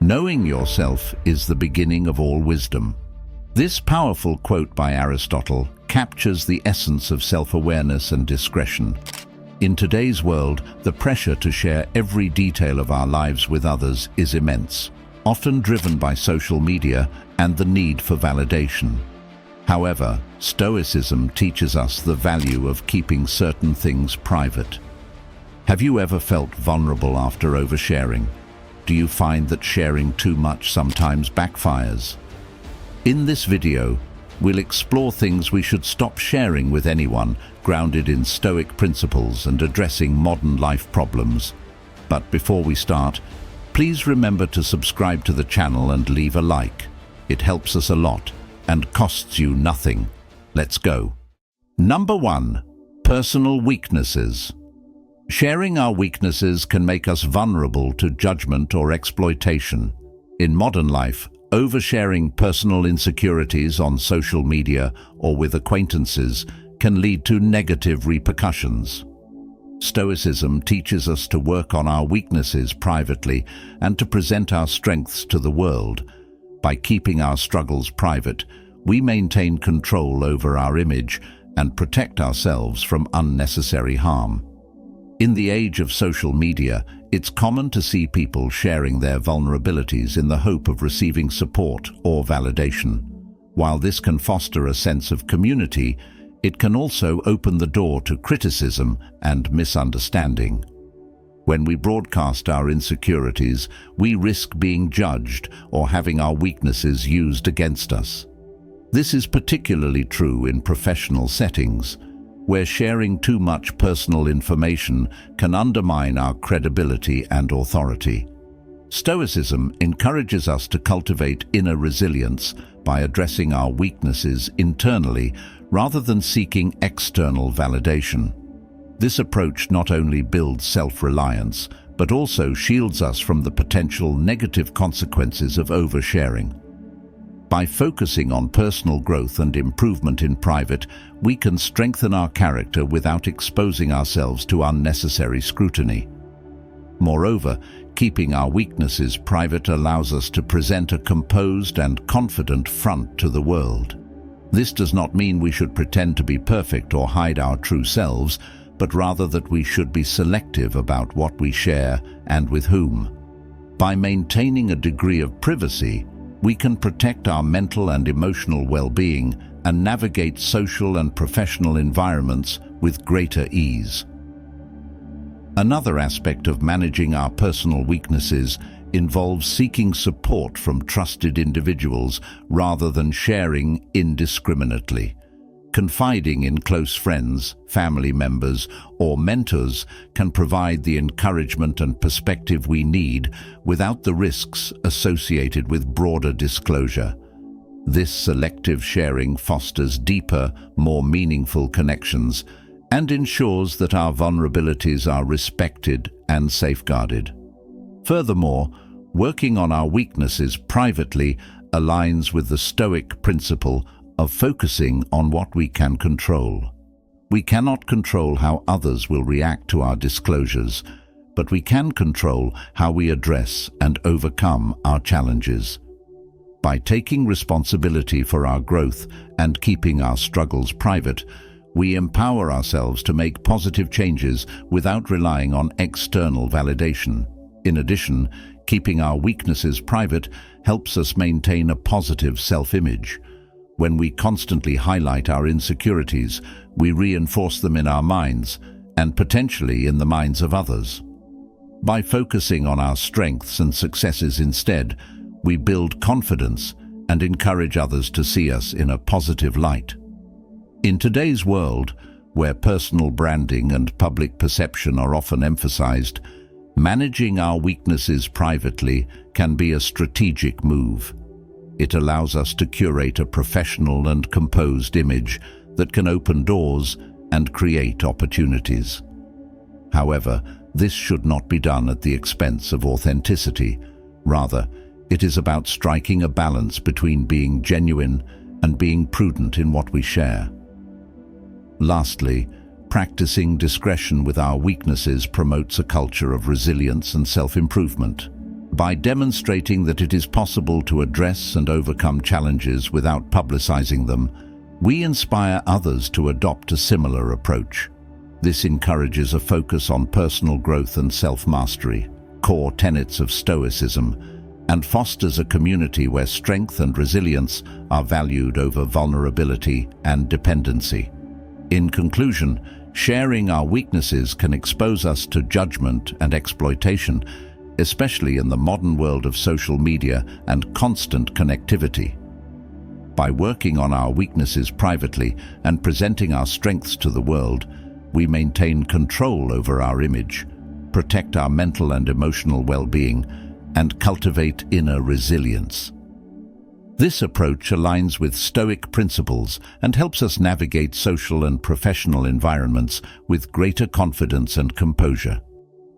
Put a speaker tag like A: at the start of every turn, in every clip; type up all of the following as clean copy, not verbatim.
A: Knowing yourself is the beginning of all wisdom. This powerful quote by Aristotle captures the essence of self-awareness and discretion. In today's world, the pressure to share every detail of our lives with others is immense, often driven by social media and the need for validation. However, Stoicism teaches us the value of keeping certain things private. Have you ever felt vulnerable after oversharing? Do you find that sharing too much sometimes backfires? In this video, we'll explore things we should stop sharing with anyone, grounded in Stoic principles and addressing modern life problems. But before we start, please remember to subscribe to the channel and leave a like. It helps us a lot and costs you nothing. Let's go. Number 1. Personal weaknesses. Sharing our weaknesses can make us vulnerable to judgment or exploitation. In modern life, oversharing personal insecurities on social media or with acquaintances can lead to negative repercussions. Stoicism teaches us to work on our weaknesses privately and to present our strengths to the world. By keeping our struggles private, we maintain control over our image and protect ourselves from unnecessary harm. In the age of social media, it's common to see people sharing their vulnerabilities in the hope of receiving support or validation. While this can foster a sense of community, it can also open the door to criticism and misunderstanding. When we broadcast our insecurities, we risk being judged or having our weaknesses used against us. This is particularly true in professional settings, where sharing too much personal information can undermine our credibility and authority. Stoicism encourages us to cultivate inner resilience by addressing our weaknesses internally rather than seeking external validation. This approach not only builds self-reliance, but also shields us from the potential negative consequences of oversharing. By focusing on personal growth and improvement in private, we can strengthen our character without exposing ourselves to unnecessary scrutiny. Moreover, keeping our weaknesses private allows us to present a composed and confident front to the world. This does not mean we should pretend to be perfect or hide our true selves, but rather that we should be selective about what we share and with whom. By maintaining a degree of privacy, we can protect our mental and emotional well-being and navigate social and professional environments with greater ease. Another aspect of managing our personal weaknesses involves seeking support from trusted individuals rather than sharing indiscriminately. Confiding in close friends, family members, or mentors can provide the encouragement and perspective we need without the risks associated with broader disclosure. This selective sharing fosters deeper, more meaningful connections and ensures that our vulnerabilities are respected and safeguarded. Furthermore, working on our weaknesses privately aligns with the Stoic principle of focusing on what we can control. We cannot control how others will react to our disclosures, but we can control how we address and overcome our challenges. By taking responsibility for our growth and keeping our struggles private, we empower ourselves to make positive changes without relying on external validation. In addition, keeping our weaknesses private helps us maintain a positive self-image. When we constantly highlight our insecurities, we reinforce them in our minds and potentially in the minds of others. By focusing on our strengths and successes instead, we build confidence and encourage others to see us in a positive light. In today's world, where personal branding and public perception are often emphasized, managing our weaknesses privately can be a strategic move. It allows us to curate a professional and composed image that can open doors and create opportunities. However, this should not be done at the expense of authenticity. Rather, it is about striking a balance between being genuine and being prudent in what we share. Lastly, practicing discretion with our weaknesses promotes a culture of resilience and self-improvement. By demonstrating that it is possible to address and overcome challenges without publicizing them, we inspire others to adopt a similar approach. This encourages a focus on personal growth and self-mastery, core tenets of Stoicism, and fosters a community where strength and resilience are valued over vulnerability and dependency. In conclusion, sharing our weaknesses can expose us to judgment and exploitation, especially in the modern world of social media and constant connectivity. By working on our weaknesses privately and presenting our strengths to the world, we maintain control over our image, protect our mental and emotional well-being, and cultivate inner resilience. This approach aligns with Stoic principles and helps us navigate social and professional environments with greater confidence and composure.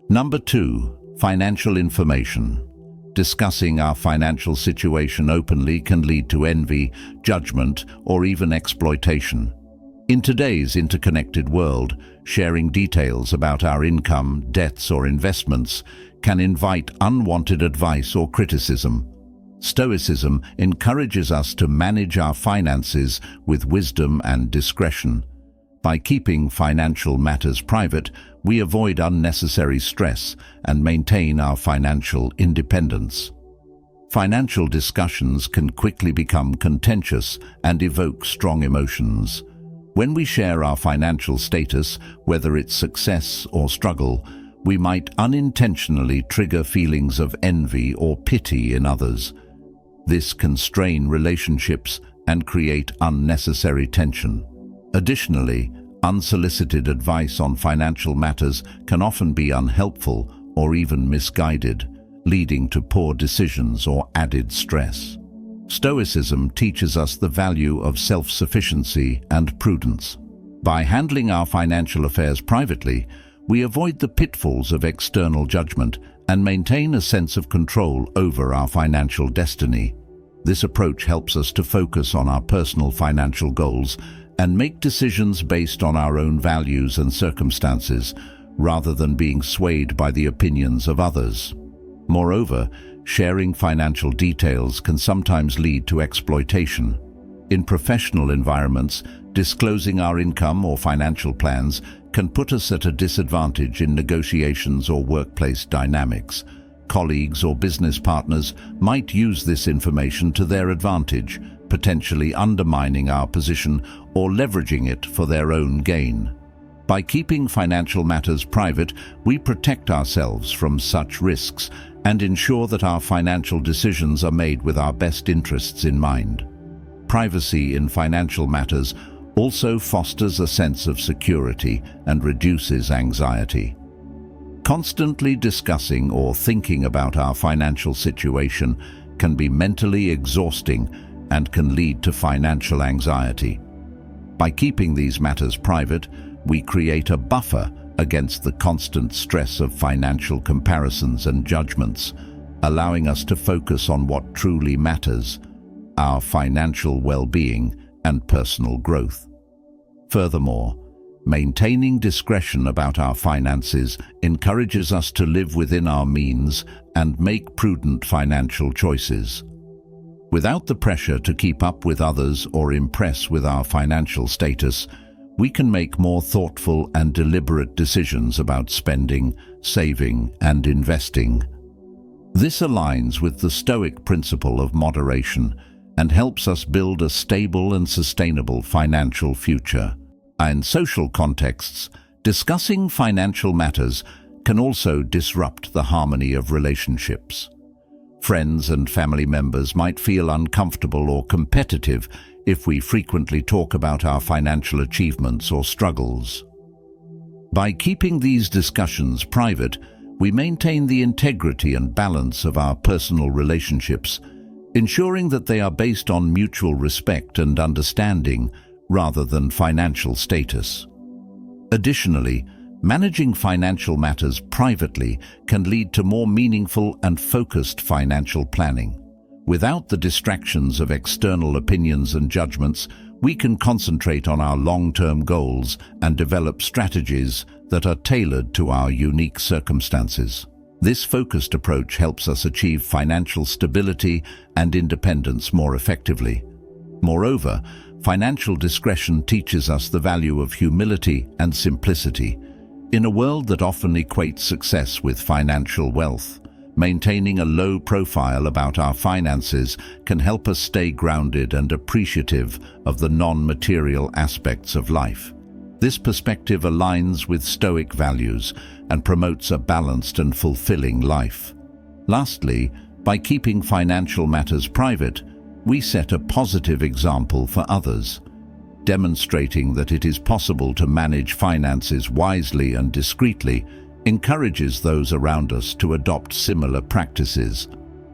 A: Number 2, financial information. Discussing our financial situation openly can lead to envy, judgment, or even exploitation. In today's interconnected world, sharing details about our income, debts, or investments can invite unwanted advice or criticism. Stoicism encourages us to manage our finances with wisdom and discretion. By keeping financial matters private, we avoid unnecessary stress and maintain our financial independence. Financial discussions can quickly become contentious and evoke strong emotions. When we share our financial status, whether it's success or struggle, we might unintentionally trigger feelings of envy or pity in others. This can strain relationships and create unnecessary tension. Additionally, unsolicited advice on financial matters can often be unhelpful or even misguided, leading to poor decisions or added stress. Stoicism teaches us the value of self-sufficiency and prudence. By handling our financial affairs privately, we avoid the pitfalls of external judgment and maintain a sense of control over our financial destiny. This approach helps us to focus on our personal financial goals and make decisions based on our own values and circumstances, rather than being swayed by the opinions of others. Moreover, sharing financial details can sometimes lead to exploitation. In professional environments, disclosing our income or financial plans can put us at a disadvantage in negotiations or workplace dynamics. Colleagues or business partners might use this information to their advantage, potentially undermining our position or leveraging it for their own gain. By keeping financial matters private, we protect ourselves from such risks and ensure that our financial decisions are made with our best interests in mind. Privacy in financial matters also fosters a sense of security and reduces anxiety. Constantly discussing or thinking about our financial situation can be mentally exhausting and can lead to financial anxiety. By keeping these matters private, we create a buffer against the constant stress of financial comparisons and judgments, allowing us to focus on what truly matters: our financial well-being and personal growth. Furthermore, maintaining discretion about our finances encourages us to live within our means and make prudent financial choices. Without the pressure to keep up with others or impress with our financial status, we can make more thoughtful and deliberate decisions about spending, saving, and investing. This aligns with the Stoic principle of moderation and helps us build a stable and sustainable financial future. In social contexts, discussing financial matters can also disrupt the harmony of relationships. Friends and family members might feel uncomfortable or competitive if we frequently talk about our financial achievements or struggles. By keeping these discussions private, we maintain the integrity and balance of our personal relationships, ensuring that they are based on mutual respect and understanding rather than financial status. Additionally, managing financial matters privately can lead to more meaningful and focused financial planning. Without the distractions of external opinions and judgments, we can concentrate on our long-term goals and develop strategies that are tailored to our unique circumstances. This focused approach helps us achieve financial stability and independence more effectively. Moreover, financial discretion teaches us the value of humility and simplicity. In a world that often equates success with financial wealth, maintaining a low profile about our finances can help us stay grounded and appreciative of the non-material aspects of life. This perspective aligns with Stoic values and promotes a balanced and fulfilling life. Lastly, by keeping financial matters private, we set a positive example for others. Demonstrating that it is possible to manage finances wisely and discreetly encourages those around us to adopt similar practices.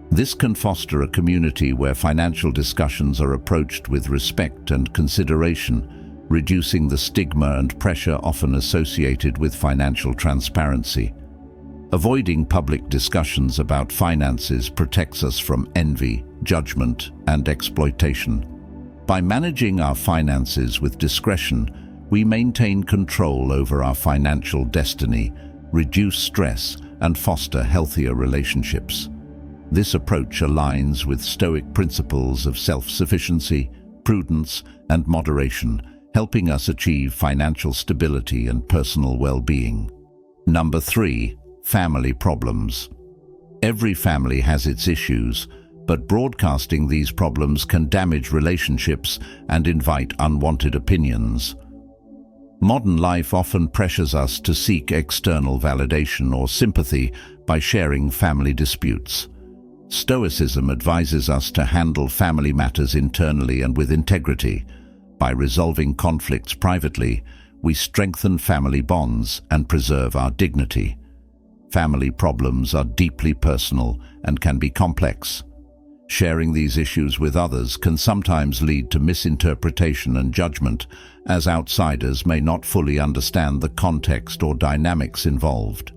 A: This can foster a community where financial discussions are approached with respect and consideration, reducing the stigma and pressure often associated with financial transparency. Avoiding public discussions about finances protects us from envy, judgment, and exploitation. By managing our finances with discretion, we maintain control over our financial destiny, reduce stress, and foster healthier relationships. This approach aligns with Stoic principles of self-sufficiency, prudence, and moderation, helping us achieve financial stability and personal well-being. Number 3. Family problems. Every family has its issues, but broadcasting these problems can damage relationships and invite unwanted opinions. Modern life often pressures us to seek external validation or sympathy by sharing family disputes. Stoicism advises us to handle family matters internally and with integrity. By resolving conflicts privately, we strengthen family bonds and preserve our dignity. Family problems are deeply personal and can be complex. Sharing these issues with others can sometimes lead to misinterpretation and judgment, as outsiders may not fully understand the context or dynamics involved.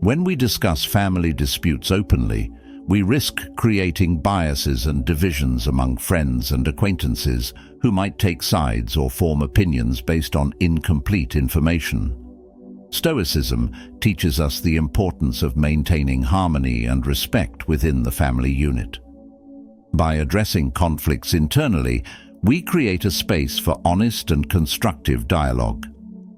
A: When we discuss family disputes openly, we risk creating biases and divisions among friends and acquaintances who might take sides or form opinions based on incomplete information. Stoicism teaches us the importance of maintaining harmony and respect within the family unit. By addressing conflicts internally, we create a space for honest and constructive dialogue.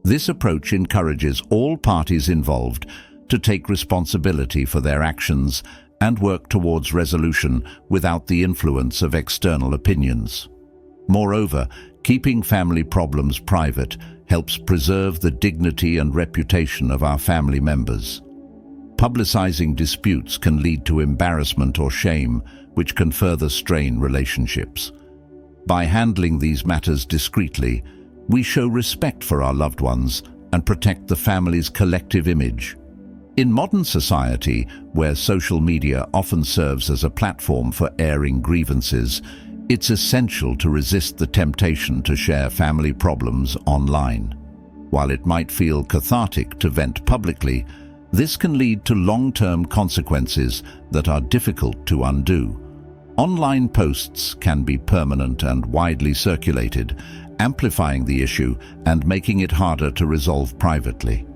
A: This approach encourages all parties involved to take responsibility for their actions and work towards resolution without the influence of external opinions. Moreover, keeping family problems private helps preserve the dignity and reputation of our family members. Publicizing disputes can lead to embarrassment or shame, which can further strain relationships. By handling these matters discreetly, we show respect for our loved ones and protect the family's collective image. In modern society, where social media often serves as a platform for airing grievances, it's essential to resist the temptation to share family problems online. While it might feel cathartic to vent publicly, this can lead to long-term consequences that are difficult to undo. Online posts can be permanent and widely circulated, amplifying the issue and making it harder to resolve privately.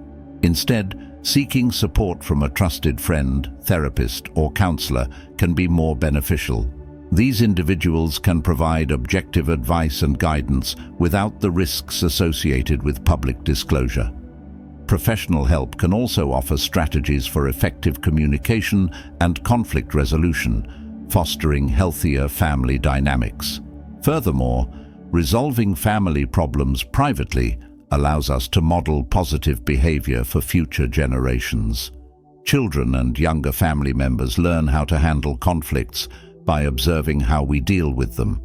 A: Instead, seeking support from a trusted friend, therapist, or counselor can be more beneficial. These individuals can provide objective advice and guidance without the risks associated with public disclosure. Professional help can also offer strategies for effective communication and conflict resolution, fostering healthier family dynamics. Furthermore, resolving family problems privately allows us to model positive behavior for future generations. Children and younger family members learn how to handle conflicts by observing how we deal with them.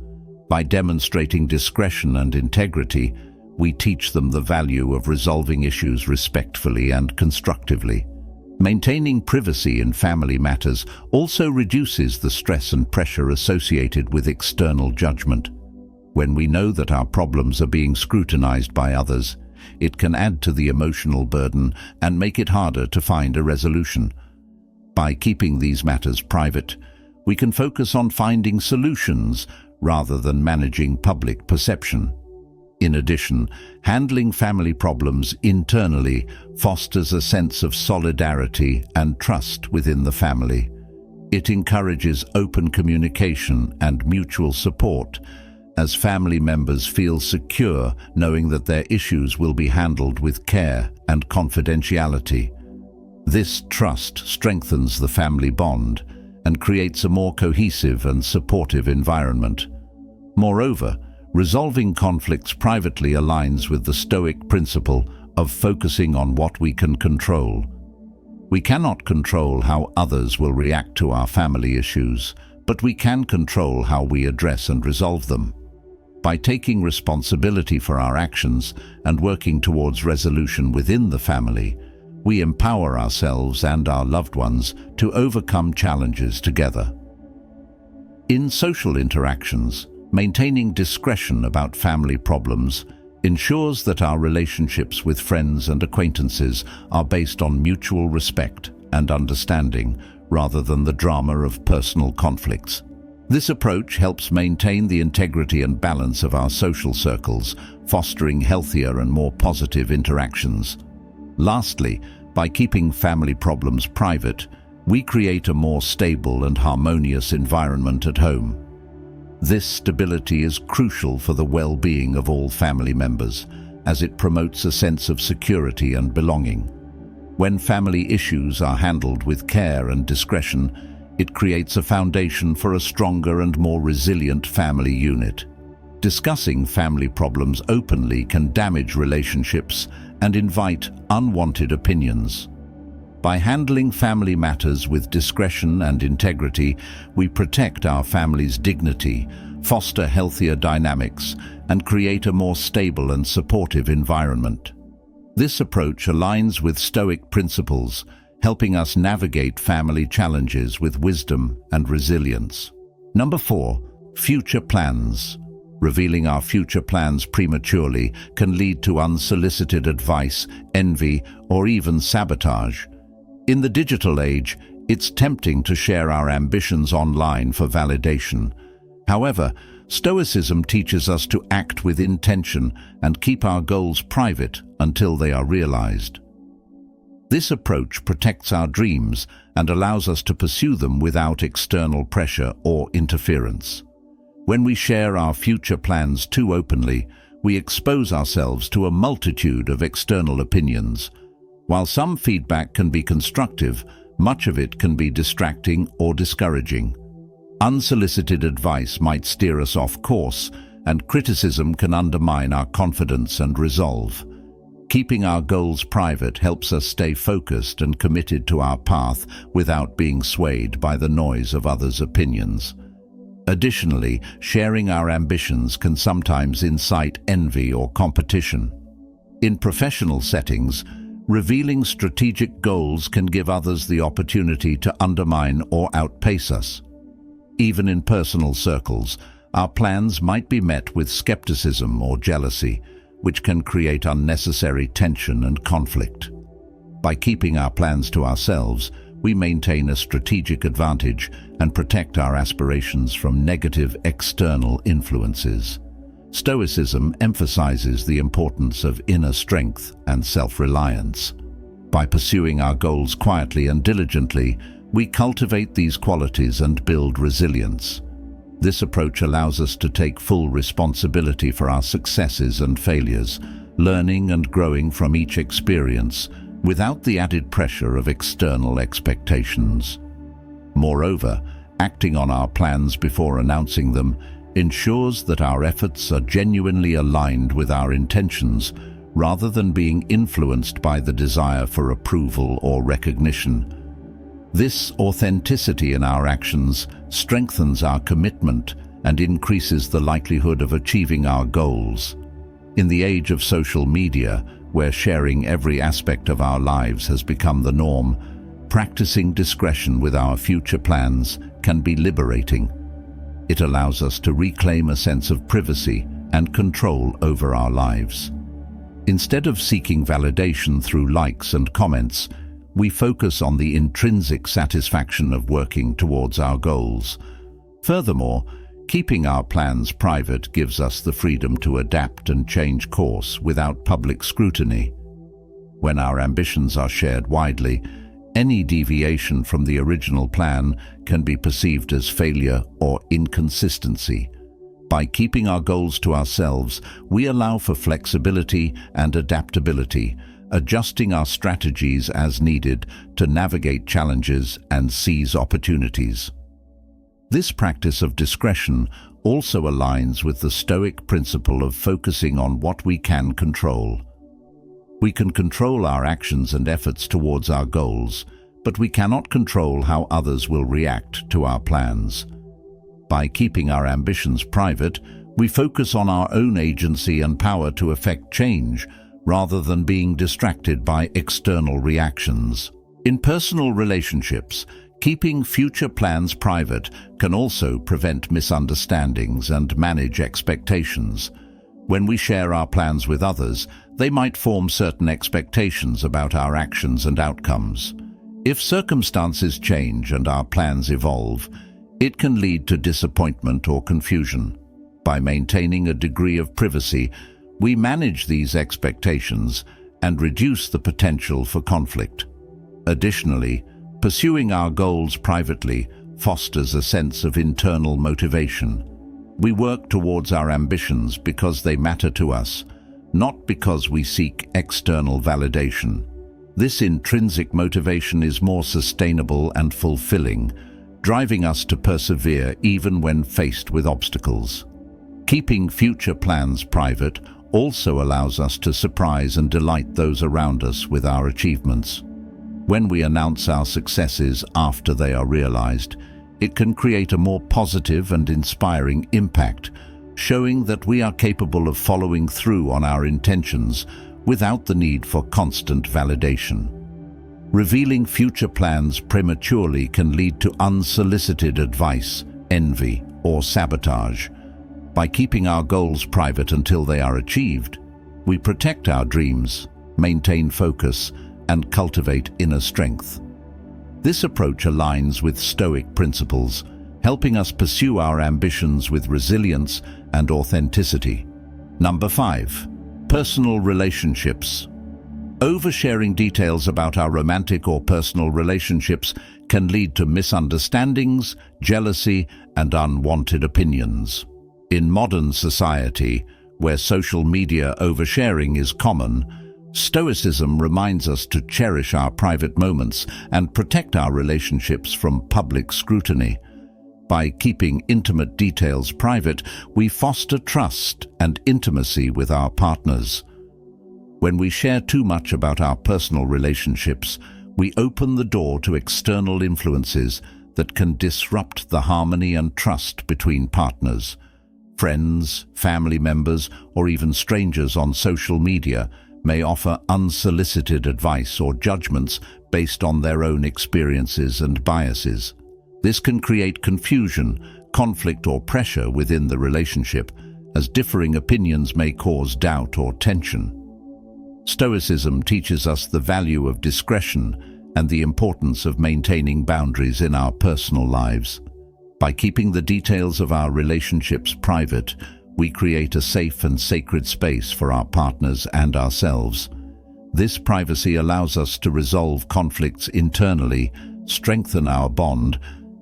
A: By demonstrating discretion and integrity, we teach them the value of resolving issues respectfully and constructively. Maintaining privacy in family matters also reduces the stress and pressure associated with external judgment. When we know that our problems are being scrutinized by others, it can add to the emotional burden and make it harder to find a resolution. By keeping these matters private, we can focus on finding solutions rather than managing public perception. In addition, handling family problems internally fosters a sense of solidarity and trust within the family. It encourages open communication and mutual support, as family members feel secure knowing that their issues will be handled with care and confidentiality. This trust strengthens the family bond and creates a more cohesive and supportive environment. Moreover, resolving conflicts privately aligns with the Stoic principle of focusing on what we can control. We cannot control how others will react to our family issues, but we can control how we address and resolve them. By taking responsibility for our actions and working towards resolution within the family, we empower ourselves and our loved ones to overcome challenges together. In social interactions, maintaining discretion about family problems ensures that our relationships with friends and acquaintances are based on mutual respect and understanding rather than the drama of personal conflicts. This approach helps maintain the integrity and balance of our social circles, fostering healthier and more positive interactions. Lastly, by keeping family problems private, we create a more stable and harmonious environment at home. This stability is crucial for the well-being of all family members, as it promotes a sense of security and belonging. When family issues are handled with care and discretion, it creates a foundation for a stronger and more resilient family unit. Discussing family problems openly can damage relationships and invite unwanted opinions. By handling family matters with discretion and integrity, we protect our family's dignity, foster healthier dynamics, and create a more stable and supportive environment. This approach aligns with Stoic principles, helping us navigate family challenges with wisdom and resilience. Number 4, future plans. Revealing our future plans prematurely can lead to unsolicited advice, envy, or even sabotage. In the digital age, it's tempting to share our ambitions online for validation. However, Stoicism teaches us to act with intention and keep our goals private until they are realized. This approach protects our dreams and allows us to pursue them without external pressure or interference. When we share our future plans too openly, we expose ourselves to a multitude of external opinions. While some feedback can be constructive, much of it can be distracting or discouraging. Unsolicited advice might steer us off course, and criticism can undermine our confidence and resolve. Keeping our goals private helps us stay focused and committed to our path without being swayed by the noise of others' opinions. Additionally, sharing our ambitions can sometimes incite envy or competition. In professional settings, revealing strategic goals can give others the opportunity to undermine or outpace us. Even in personal circles, our plans might be met with skepticism or jealousy, which can create unnecessary tension and conflict. By keeping our plans to ourselves, we maintain a strategic advantage and protect our aspirations from negative external influences. Stoicism emphasizes the importance of inner strength and self-reliance. By pursuing our goals quietly and diligently, we cultivate these qualities and build resilience. This approach allows us to take full responsibility for our successes and failures, learning and growing from each experience without the added pressure of external expectations. Moreover, acting on our plans before announcing them ensures that our efforts are genuinely aligned with our intentions rather than being influenced by the desire for approval or recognition. This authenticity in our actions strengthens our commitment and increases the likelihood of achieving our goals. In the age of social media, where sharing every aspect of our lives has become the norm, practicing discretion with our future plans can be liberating. It allows us to reclaim a sense of privacy and control over our lives. Instead of seeking validation through likes and comments, we focus on the intrinsic satisfaction of working towards our goals. Furthermore, Keeping our plans private gives us the freedom to adapt and change course without public scrutiny. When our ambitions are shared widely, any deviation from the original plan can be perceived as failure or inconsistency. By keeping our goals to ourselves, we allow for flexibility and adaptability, adjusting our strategies as needed to navigate challenges and seize opportunities. This practice of discretion also aligns with the Stoic principle of focusing on what we can control. We can control our actions and efforts towards our goals, but we cannot control how others will react to our plans. By keeping our ambitions private, we focus on our own agency and power to effect change, rather than being distracted by external reactions. In personal relationships, keeping future plans private can also prevent misunderstandings and manage expectations. When we share our plans with others, they might form certain expectations about our actions and outcomes. If circumstances change and our plans evolve, it can lead to disappointment or confusion. By maintaining a degree of privacy, we manage these expectations and reduce the potential for conflict. Additionally, pursuing our goals privately fosters a sense of internal motivation. We work towards our ambitions because they matter to us, not because we seek external validation. This intrinsic motivation is more sustainable and fulfilling, driving us to persevere even when faced with obstacles. Keeping future plans private also allows us to surprise and delight those around us with our achievements. When we announce our successes after they are realized, it can create a more positive and inspiring impact, showing that we are capable of following through on our intentions without the need for constant validation. Revealing future plans prematurely can lead to unsolicited advice, envy, or sabotage. By keeping our goals private until they are achieved, we protect our dreams, maintain focus, and cultivate inner strength. This approach aligns with Stoic principles, helping us pursue our ambitions with resilience and authenticity. Number 5. Personal relationships. Oversharing details about our romantic or personal relationships can lead to misunderstandings, jealousy, and unwanted opinions. In modern society, where social media oversharing is common, Stoicism reminds us to cherish our private moments and protect our relationships from public scrutiny. By keeping intimate details private, we foster trust and intimacy with our partners. When we share too much about our personal relationships, we open the door to external influences that can disrupt the harmony and trust between partners. Friends, family members, or even strangers on social media may offer unsolicited advice or judgments based on their own experiences and biases. This can create confusion, conflict, or pressure within the relationship, as differing opinions may cause doubt or tension. Stoicism teaches us the value of discretion and the importance of maintaining boundaries in our personal lives. By keeping the details of our relationships private, we create a safe and sacred space for our partners and ourselves. This privacy allows us to resolve conflicts internally, strengthen our bond,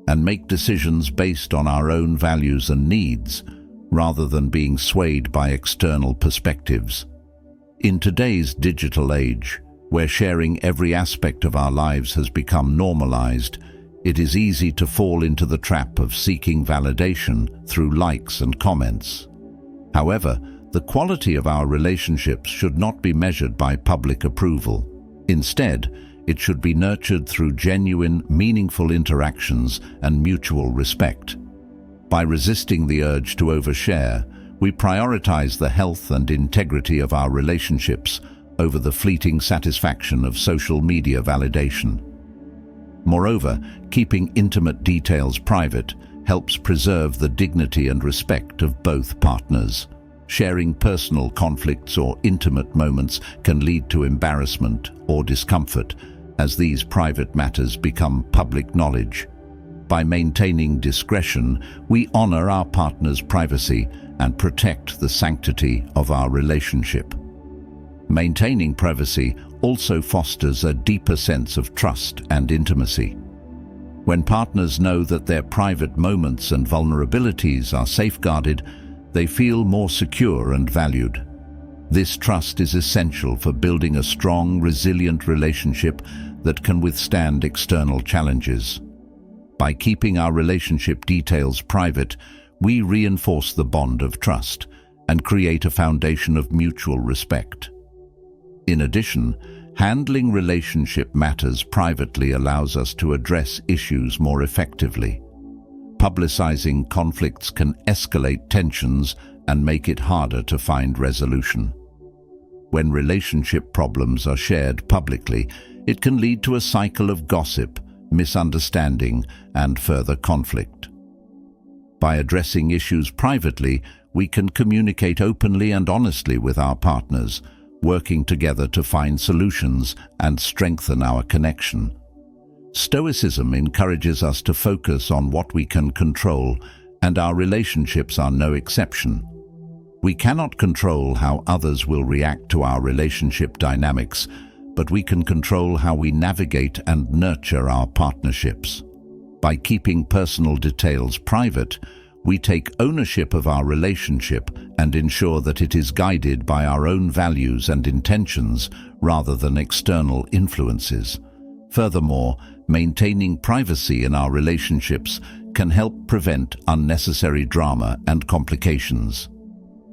A: and make decisions based on our own values and needs, rather than being swayed by external perspectives. In today's digital age, where sharing every aspect of our lives has become normalized, it is easy to fall into the trap of seeking validation through likes and comments. However, the quality of our relationships should not be measured by public approval. Instead, it should be nurtured through genuine, meaningful interactions and mutual respect. By resisting the urge to overshare, we prioritize the health and integrity of our relationships over the fleeting satisfaction of social media validation. Moreover, keeping intimate details private helps preserve the dignity and respect of both partners. Sharing personal conflicts or intimate moments can lead to embarrassment or discomfort, as these private matters become public knowledge. By maintaining discretion, we honor our partner's privacy and protect the sanctity of our relationship. Maintaining privacy also fosters a deeper sense of trust and intimacy. When partners know that their private moments and vulnerabilities are safeguarded, they feel more secure and valued. This trust is essential for building a strong, resilient relationship that can withstand external challenges. By keeping our relationship details private, we reinforce the bond of trust and create a foundation of mutual respect. In addition, handling relationship matters privately allows us to address issues more effectively. Publicizing conflicts can escalate tensions and make it harder to find resolution. When relationship problems are shared publicly, it can lead to a cycle of gossip, misunderstanding, and further conflict. By addressing issues privately, we can communicate openly and honestly with our partners, working together to find solutions and strengthen our connection. Stoicism encourages us to focus on what we can control, and our relationships are no exception. We cannot control how others will react to our relationship dynamics, but we can control how we navigate and nurture our partnerships. By keeping personal details private, we take ownership of our relationship and ensure that it is guided by our own values and intentions rather than external influences. Furthermore, maintaining privacy in our relationships can help prevent unnecessary drama and complications.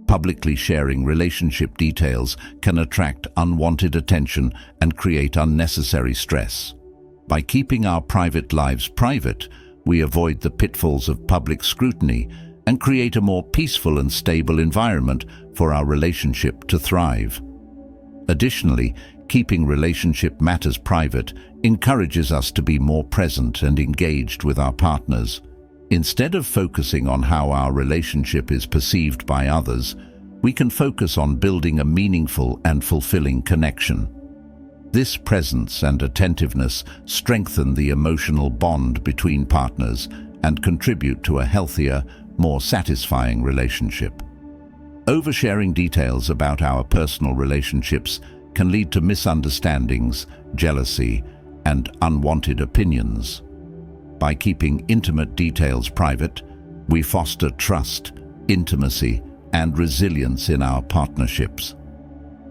A: Publicly sharing relationship details can attract unwanted attention and create unnecessary stress. By keeping our private lives private, we avoid the pitfalls of public scrutiny and create a more peaceful and stable environment for our relationship to thrive. Additionally, keeping relationship matters private encourages us to be more present and engaged with our partners. Instead of focusing on how our relationship is perceived by others, we can focus on building a meaningful and fulfilling connection. This presence and attentiveness strengthen the emotional bond between partners and contribute to a healthier, more satisfying relationship. Oversharing details about our personal relationships can lead to misunderstandings, jealousy, and unwanted opinions. By keeping intimate details private, we foster trust, intimacy, and resilience in our partnerships.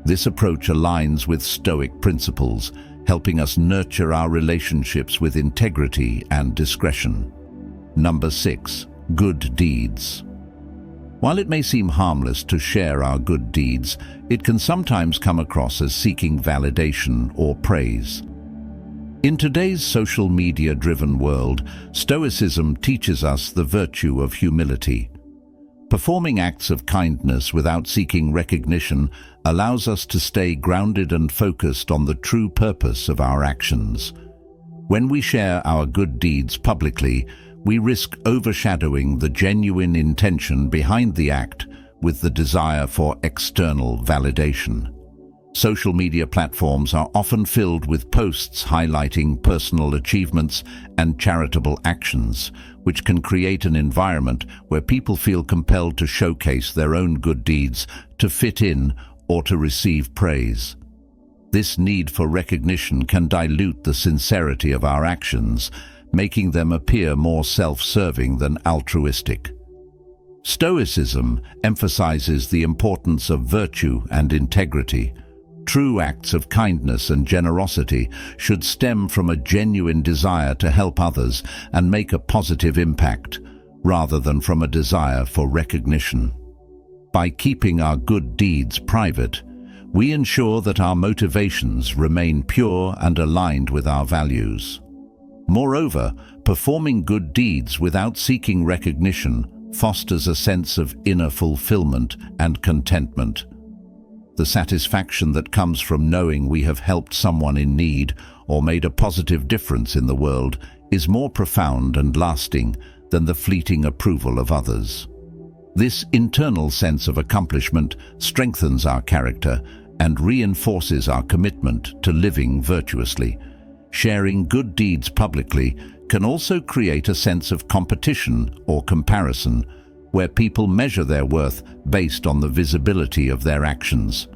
A: This approach aligns with Stoic principles, helping us nurture our relationships with integrity and discretion. Number 6. Good deeds. While it may seem harmless to share our good deeds, it can sometimes come across as seeking validation or praise. In today's social media-driven world, Stoicism teaches us the virtue of humility. Performing acts of kindness without seeking recognition allows us to stay grounded and focused on the true purpose of our actions. When we share our good deeds publicly, we risk overshadowing the genuine intention behind the act with the desire for external validation. Social media platforms are often filled with posts highlighting personal achievements and charitable actions, which can create an environment where people feel compelled to showcase their own good deeds, to fit in, or to receive praise. This need for recognition can dilute the sincerity of our actions, making them appear more self-serving than altruistic. Stoicism emphasizes the importance of virtue and integrity. True acts of kindness and generosity should stem from a genuine desire to help others and make a positive impact, rather than from a desire for recognition. By keeping our good deeds private, we ensure that our motivations remain pure and aligned with our values. Moreover, performing good deeds without seeking recognition fosters a sense of inner fulfillment and contentment. The satisfaction that comes from knowing we have helped someone in need or made a positive difference in the world is more profound and lasting than the fleeting approval of others. This internal sense of accomplishment strengthens our character and reinforces our commitment to living virtuously. Sharing good deeds publicly can also create a sense of competition or comparison, where people measure their worth based on the visibility of their actions.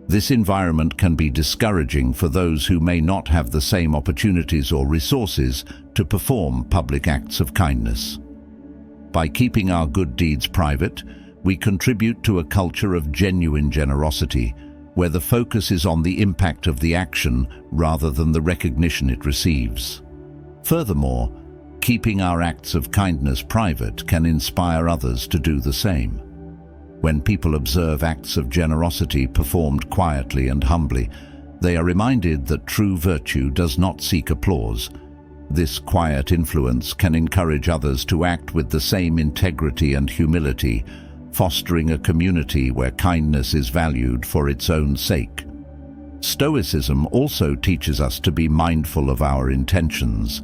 A: This environment can be discouraging for those who may not have the same opportunities or resources to perform public acts of kindness. By keeping our good deeds private, we contribute to a culture of genuine generosity, where the focus is on the impact of the action rather than the recognition it receives. Furthermore, keeping our acts of kindness private can inspire others to do the same. When people observe acts of generosity performed quietly and humbly, they are reminded that true virtue does not seek applause. This quiet influence can encourage others to act with the same integrity and humility, fostering a community where kindness is valued for its own sake. Stoicism also teaches us to be mindful of our intentions.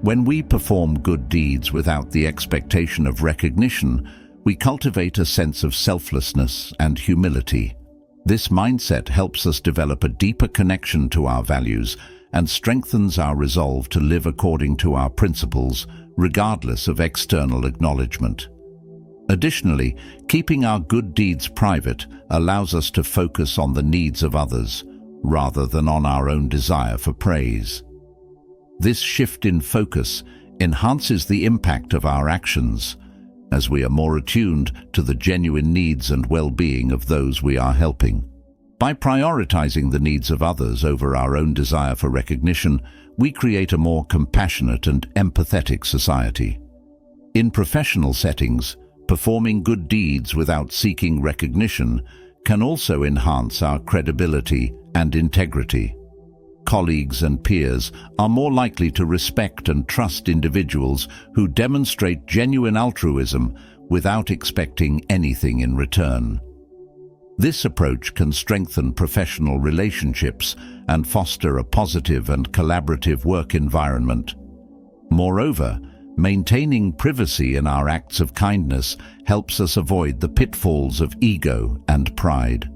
A: When we perform good deeds without the expectation of recognition, we cultivate a sense of selflessness and humility. This mindset helps us develop a deeper connection to our values and strengthens our resolve to live according to our principles, regardless of external acknowledgement. Additionally, keeping our good deeds private allows us to focus on the needs of others, rather than on our own desire for praise. This shift in focus enhances the impact of our actions, as we are more attuned to the genuine needs and well-being of those we are helping. By prioritizing the needs of others over our own desire for recognition, we create a more compassionate and empathetic society. In professional settings, performing good deeds without seeking recognition can also enhance our credibility and integrity. Colleagues and peers are more likely to respect and trust individuals who demonstrate genuine altruism without expecting anything in return. This approach can strengthen professional relationships and foster a positive and collaborative work environment. Moreover, maintaining privacy in our acts of kindness helps us avoid the pitfalls of ego and pride.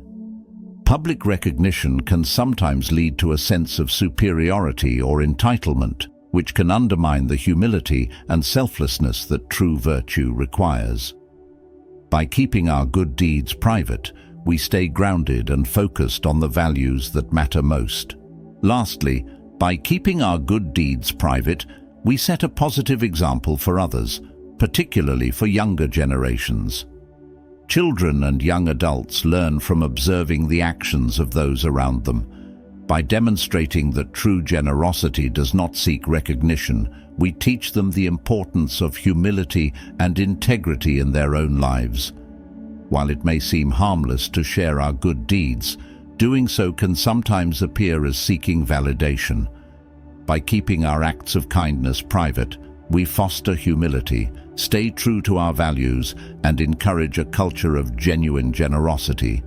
A: Public recognition can sometimes lead to a sense of superiority or entitlement, which can undermine the humility and selflessness that true virtue requires. By keeping our good deeds private, we stay grounded and focused on the values that matter most. Lastly, by keeping our good deeds private, we set a positive example for others, particularly for younger generations. Children and young adults learn from observing the actions of those around them. By demonstrating that true generosity does not seek recognition, we teach them the importance of humility and integrity in their own lives. While it may seem harmless to share our good deeds, doing so can sometimes appear as seeking validation. By keeping our acts of kindness private, we foster humility, stay true to our values, and encourage a culture of genuine generosity.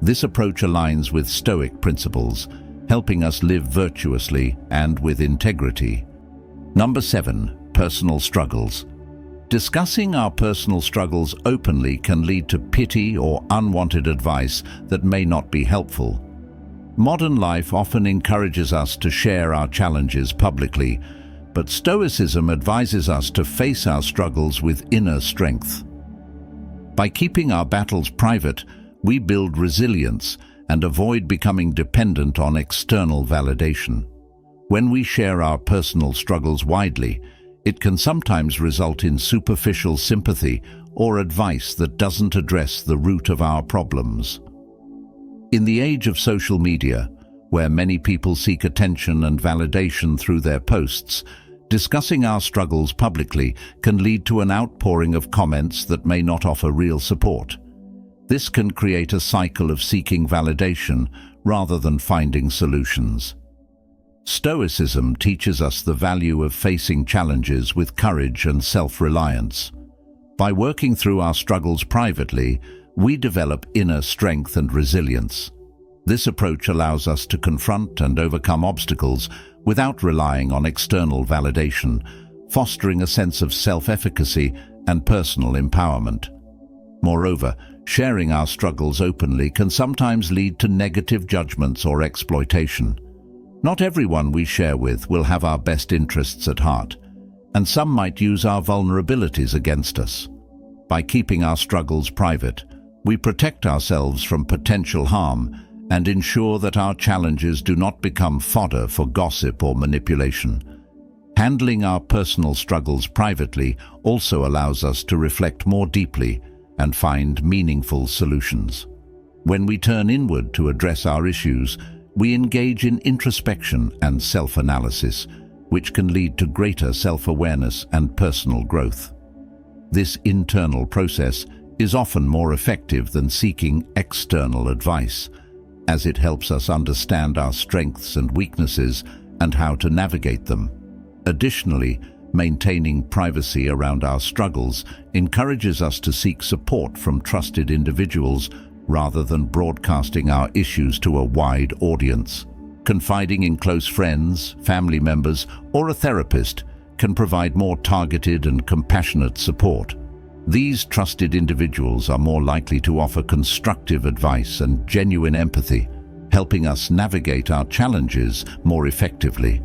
A: This approach aligns with Stoic principles, helping us live virtuously and with integrity. Number 7. Personal struggles. Discussing our personal struggles openly can lead to pity or unwanted advice that may not be helpful. Modern life often encourages us to share our challenges publicly, but Stoicism advises us to face our struggles with inner strength. By keeping our battles private, we build resilience and avoid becoming dependent on external validation. When we share our personal struggles widely, it can sometimes result in superficial sympathy or advice that doesn't address the root of our problems. In the age of social media, where many people seek attention and validation through their posts, discussing our struggles publicly can lead to an outpouring of comments that may not offer real support. This can create a cycle of seeking validation rather than finding solutions. Stoicism teaches us the value of facing challenges with courage and self-reliance. By working through our struggles privately, we develop inner strength and resilience. This approach allows us to confront and overcome obstacles without relying on external validation, fostering a sense of self-efficacy and personal empowerment. Moreover, sharing our struggles openly can sometimes lead to negative judgments or exploitation. Not everyone we share with will have our best interests at heart, and some might use our vulnerabilities against us. By keeping our struggles private, we protect ourselves from potential harm and ensure that our challenges do not become fodder for gossip or manipulation. Handling our personal struggles privately also allows us to reflect more deeply and find meaningful solutions. When we turn inward to address our issues, we engage in introspection and self-analysis, which can lead to greater self-awareness and personal growth. This internal process is often more effective than seeking external advice, as it helps us understand our strengths and weaknesses and how to navigate them. Additionally, maintaining privacy around our struggles encourages us to seek support from trusted individuals rather than broadcasting our issues to a wide audience. Confiding in close friends, family members, or a therapist can provide more targeted and compassionate support. These trusted individuals are more likely to offer constructive advice and genuine empathy, helping us navigate our challenges more effectively.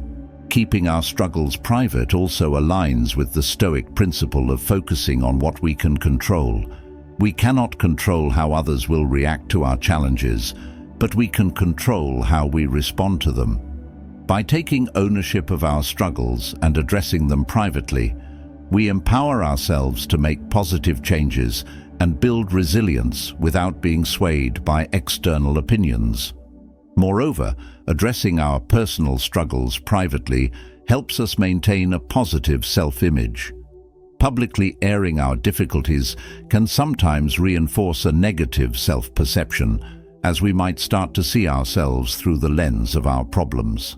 A: Keeping our struggles private also aligns with the Stoic principle of focusing on what we can control. We cannot control how others will react to our challenges, but we can control how we respond to them. By taking ownership of our struggles and addressing them privately, we empower ourselves to make positive changes and build resilience without being swayed by external opinions. Moreover, addressing our personal struggles privately helps us maintain a positive self-image. Publicly airing our difficulties can sometimes reinforce a negative self-perception, as we might start to see ourselves through the lens of our problems.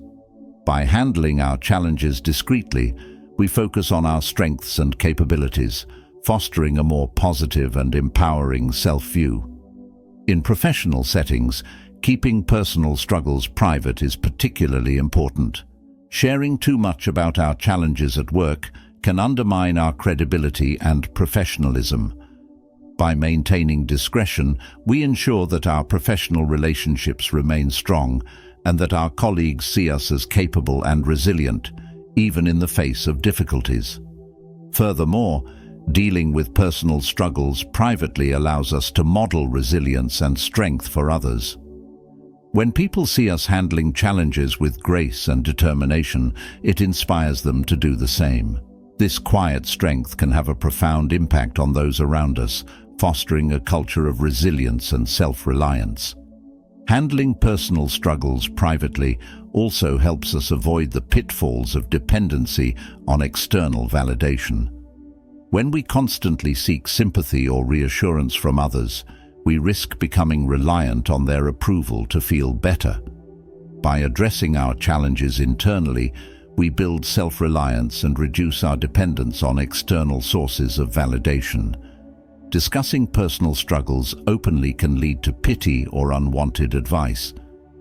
A: By handling our challenges discreetly, we focus on our strengths and capabilities, fostering a more positive and empowering self-view. In professional settings, keeping personal struggles private is particularly important. Sharing too much about our challenges at work can undermine our credibility and professionalism. By maintaining discretion, we ensure that our professional relationships remain strong and that our colleagues see us as capable and resilient, even in the face of difficulties. Furthermore, dealing with personal struggles privately allows us to model resilience and strength for others. When people see us handling challenges with grace and determination, it inspires them to do the same. This quiet strength can have a profound impact on those around us, fostering a culture of resilience and self-reliance. Handling personal struggles privately also helps us avoid the pitfalls of dependency on external validation. When we constantly seek sympathy or reassurance from others, we risk becoming reliant on their approval to feel better. By addressing our challenges internally, we build self-reliance and reduce our dependence on external sources of validation. Discussing personal struggles openly can lead to pity or unwanted advice.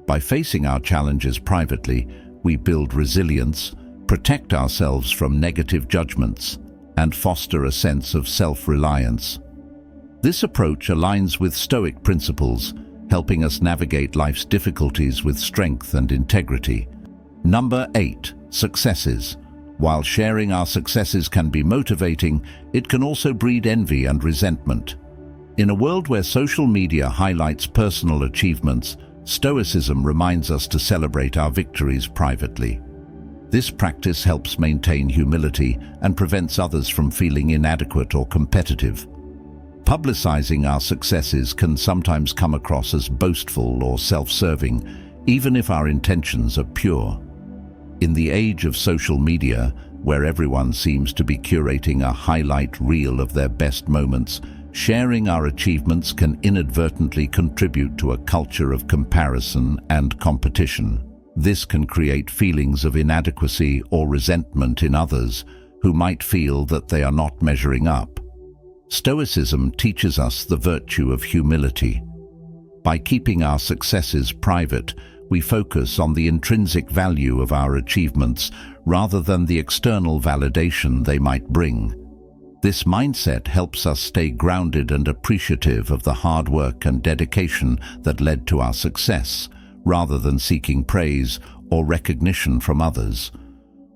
A: By facing our challenges privately, we build resilience, protect ourselves from negative judgments, and foster a sense of self-reliance. This approach aligns with Stoic principles, helping us navigate life's difficulties with strength and integrity. Number 8. Successes. While sharing our successes can be motivating, it can also breed envy and resentment. In a world where social media highlights personal achievements, Stoicism reminds us to celebrate our victories privately. This practice helps maintain humility and prevents others from feeling inadequate or competitive. Publicizing our successes can sometimes come across as boastful or self-serving, even if our intentions are pure. In the age of social media, where everyone seems to be curating a highlight reel of their best moments, sharing our achievements can inadvertently contribute to a culture of comparison and competition. This can create feelings of inadequacy or resentment in others who might feel that they are not measuring up. Stoicism teaches us the virtue of humility. By keeping our successes private, we focus on the intrinsic value of our achievements rather than the external validation they might bring. This mindset helps us stay grounded and appreciative of the hard work and dedication that led to our success, rather than seeking praise or recognition from others.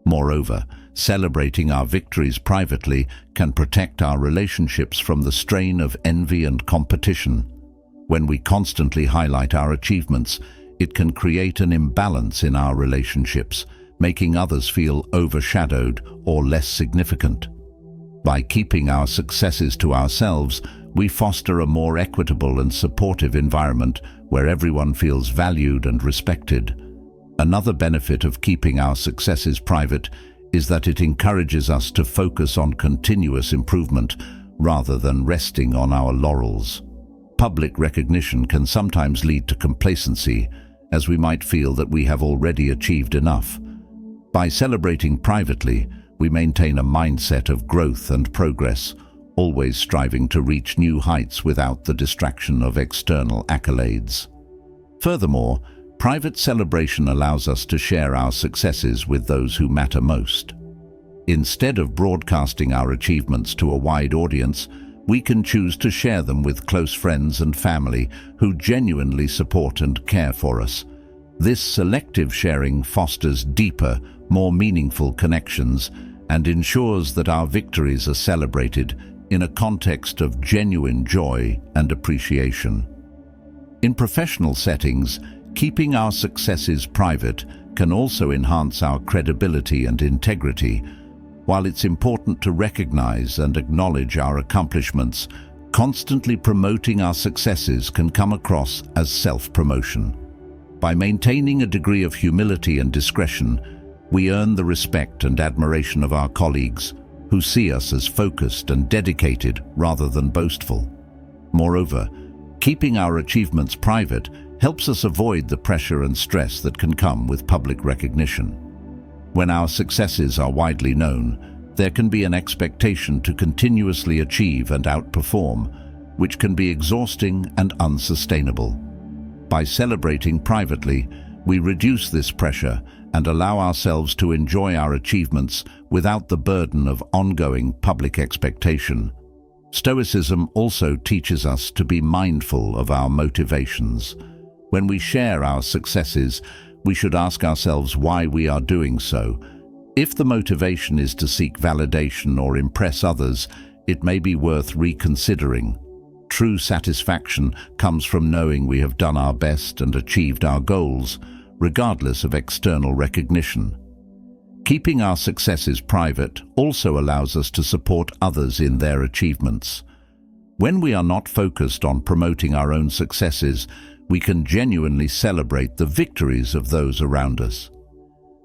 A: Moreover, celebrating our victories privately can protect our relationships from the strain of envy and competition. When we constantly highlight our achievements, it can create an imbalance in our relationships, making others feel overshadowed or less significant. By keeping our successes to ourselves, we foster a more equitable and supportive environment where everyone feels valued and respected. Another benefit of keeping our successes private is that it encourages us to focus on continuous improvement rather than resting on our laurels. Public recognition can sometimes lead to complacency, as we might feel that we have already achieved enough. By celebrating privately, we maintain a mindset of growth and progress, always striving to reach new heights without the distraction of external accolades. Furthermore, private celebration allows us to share our successes with those who matter most. Instead of broadcasting our achievements to a wide audience, we can choose to share them with close friends and family who genuinely support and care for us. This selective sharing fosters deeper, more meaningful connections and ensures that our victories are celebrated in a context of genuine joy and appreciation. In professional settings, keeping our successes private can also enhance our credibility and integrity. While it's important to recognize and acknowledge our accomplishments, constantly promoting our successes can come across as self-promotion. By maintaining a degree of humility and discretion, we earn the respect and admiration of our colleagues, who see us as focused and dedicated rather than boastful. Moreover, keeping our achievements private helps us avoid the pressure and stress that can come with public recognition. When our successes are widely known, there can be an expectation to continuously achieve and outperform, which can be exhausting and unsustainable. By celebrating privately, we reduce this pressure and allow ourselves to enjoy our achievements without the burden of ongoing public expectation. Stoicism also teaches us to be mindful of our motivations. When we share our successes, we should ask ourselves why we are doing so. If the motivation is to seek validation or impress others, it may be worth reconsidering. True satisfaction comes from knowing we have done our best and achieved our goals, regardless of external recognition. Keeping our successes private also allows us to support others in their achievements. When we are not focused on promoting our own successes, we can genuinely celebrate the victories of those around us.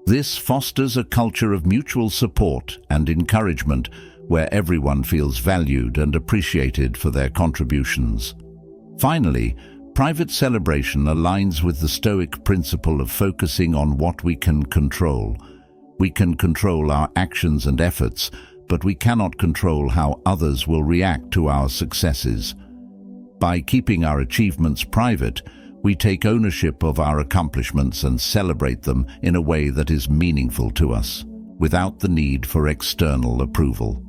A: This fosters a culture of mutual support and encouragement where everyone feels valued and appreciated for their contributions. Finally, private celebration aligns with the Stoic principle of focusing on what we can control. We can control our actions and efforts, but we cannot control how others will react to our successes. By keeping our achievements private, we take ownership of our accomplishments and celebrate them in a way that is meaningful to us, without the need for external approval.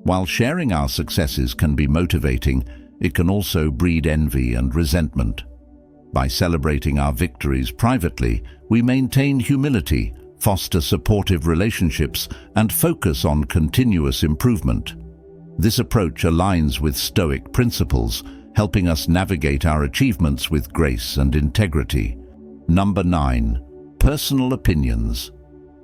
A: While sharing our successes can be motivating, it can also breed envy and resentment. By celebrating our victories privately, we maintain humility, foster supportive relationships, and focus on continuous improvement. This approach aligns with Stoic principles, helping us navigate our achievements with grace and integrity. Number 9. Personal opinions.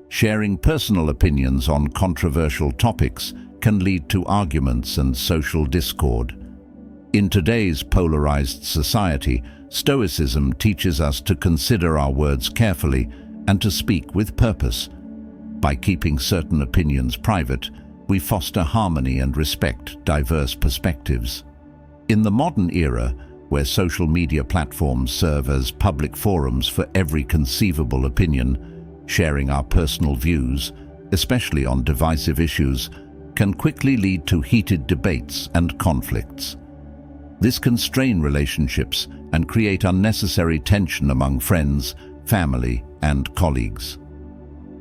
A: Sharing personal opinions on controversial topics can lead to arguments and social discord. In today's polarized society, Stoicism teaches us to consider our words carefully and to speak with purpose. By keeping certain opinions private, we foster harmony and respect diverse perspectives. In the modern era, where social media platforms serve as public forums for every conceivable opinion, sharing our personal views, especially on divisive issues, can quickly lead to heated debates and conflicts. This can strain relationships and create unnecessary tension among friends, family, and colleagues.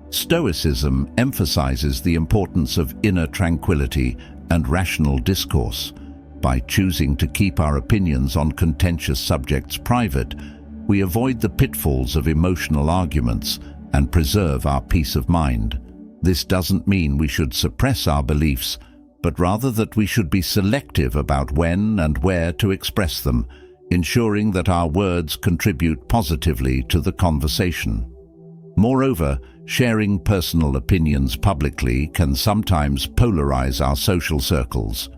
A: Stoicism emphasizes the importance of inner tranquility and rational discourse. By choosing to keep our opinions on contentious subjects private, we avoid the pitfalls of emotional arguments and preserve our peace of mind. This doesn't mean we should suppress our beliefs, but rather that we should be selective about when and where to express them, ensuring that our words contribute positively to the conversation. Moreover, sharing personal opinions publicly can sometimes polarize our social circles.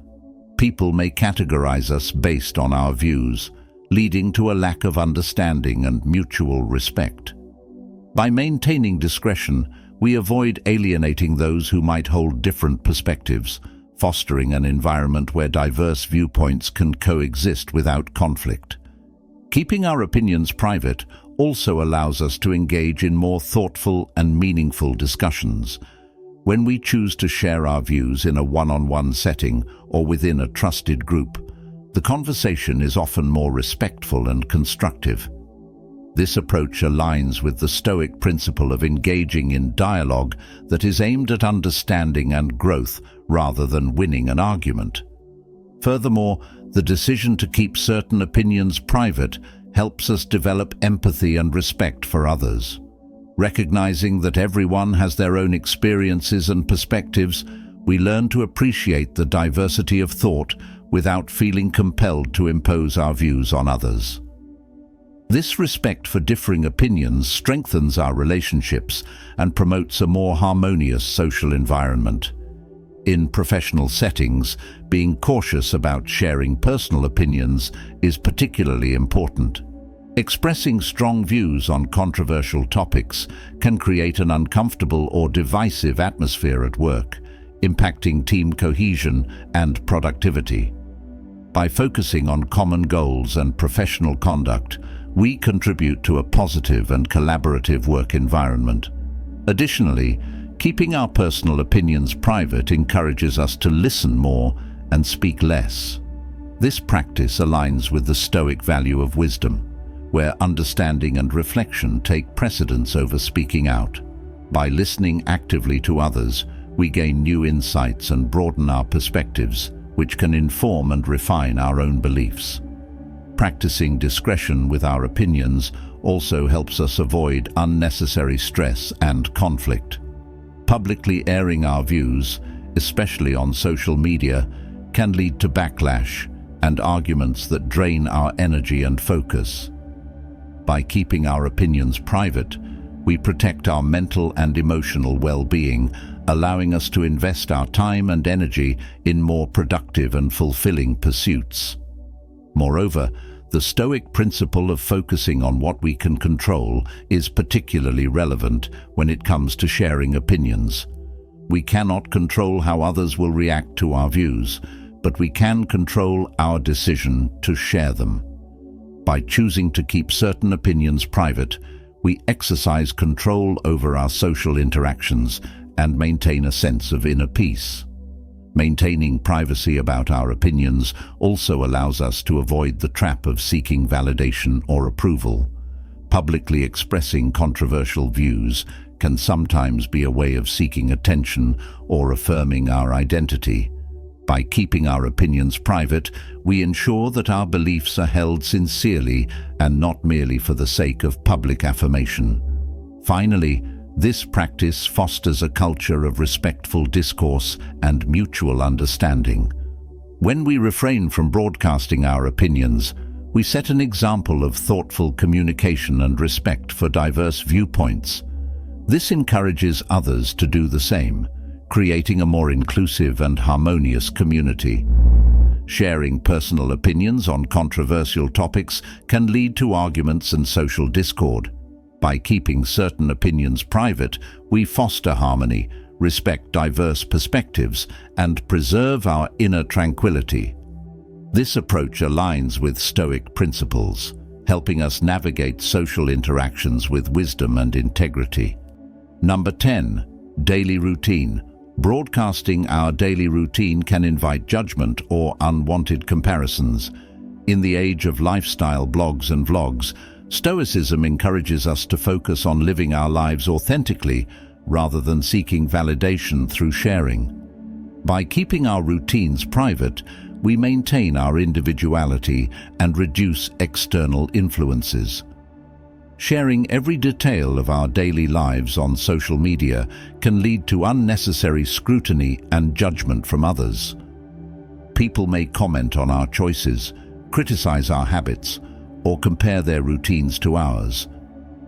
A: People may categorize us based on our views, leading to a lack of understanding and mutual respect. By maintaining discretion, we avoid alienating those who might hold different perspectives, fostering an environment where diverse viewpoints can coexist without conflict. Keeping our opinions private also allows us to engage in more thoughtful and meaningful discussions. When we choose to share our views in a one-on-one setting or within a trusted group, the conversation is often more respectful and constructive. This approach aligns with the Stoic principle of engaging in dialogue that is aimed at understanding and growth rather than winning an argument. Furthermore, the decision to keep certain opinions private helps us develop empathy and respect for others. Recognizing that everyone has their own experiences and perspectives, we learn to appreciate the diversity of thought without feeling compelled to impose our views on others. This respect for differing opinions strengthens our relationships and promotes a more harmonious social environment. In professional settings, being cautious about sharing personal opinions is particularly important. Expressing strong views on controversial topics can create an uncomfortable or divisive atmosphere at work, impacting team cohesion and productivity. By focusing on common goals and professional conduct, we contribute to a positive and collaborative work environment. Additionally, keeping our personal opinions private encourages us to listen more and speak less. This practice aligns with the Stoic value of wisdom, where understanding and reflection take precedence over speaking out. By listening actively to others, we gain new insights and broaden our perspectives, which can inform and refine our own beliefs. Practicing discretion with our opinions also helps us avoid unnecessary stress and conflict. Publicly airing our views, especially on social media, can lead to backlash and arguments that drain our energy and focus. By keeping our opinions private, we protect our mental and emotional well-being, allowing us to invest our time and energy in more productive and fulfilling pursuits. Moreover, the Stoic principle of focusing on what we can control is particularly relevant when it comes to sharing opinions. We cannot control how others will react to our views, but we can control our decision to share them. By choosing to keep certain opinions private, we exercise control over our social interactions and maintain a sense of inner peace. Maintaining privacy about our opinions also allows us to avoid the trap of seeking validation or approval. Publicly expressing controversial views can sometimes be a way of seeking attention or affirming our identity. By keeping our opinions private, we ensure that our beliefs are held sincerely and not merely for the sake of public affirmation. Finally, this practice fosters a culture of respectful discourse and mutual understanding. When we refrain from broadcasting our opinions, we set an example of thoughtful communication and respect for diverse viewpoints. This encourages others to do the same, creating a more inclusive and harmonious community. Sharing personal opinions on controversial topics can lead to arguments and social discord. By keeping certain opinions private, we foster harmony, respect diverse perspectives, and preserve our inner tranquility. This approach aligns with Stoic principles, helping us navigate social interactions with wisdom and integrity. Number 10. Daily routine. Broadcasting our daily routine can invite judgment or unwanted comparisons. In the age of lifestyle blogs and vlogs, Stoicism encourages us to focus on living our lives authentically rather than seeking validation through sharing. By keeping our routines private, we maintain our individuality and reduce external influences. Sharing every detail of our daily lives on social media can lead to unnecessary scrutiny and judgment from others. People may comment on our choices, criticize our habits, or compare their routines to ours.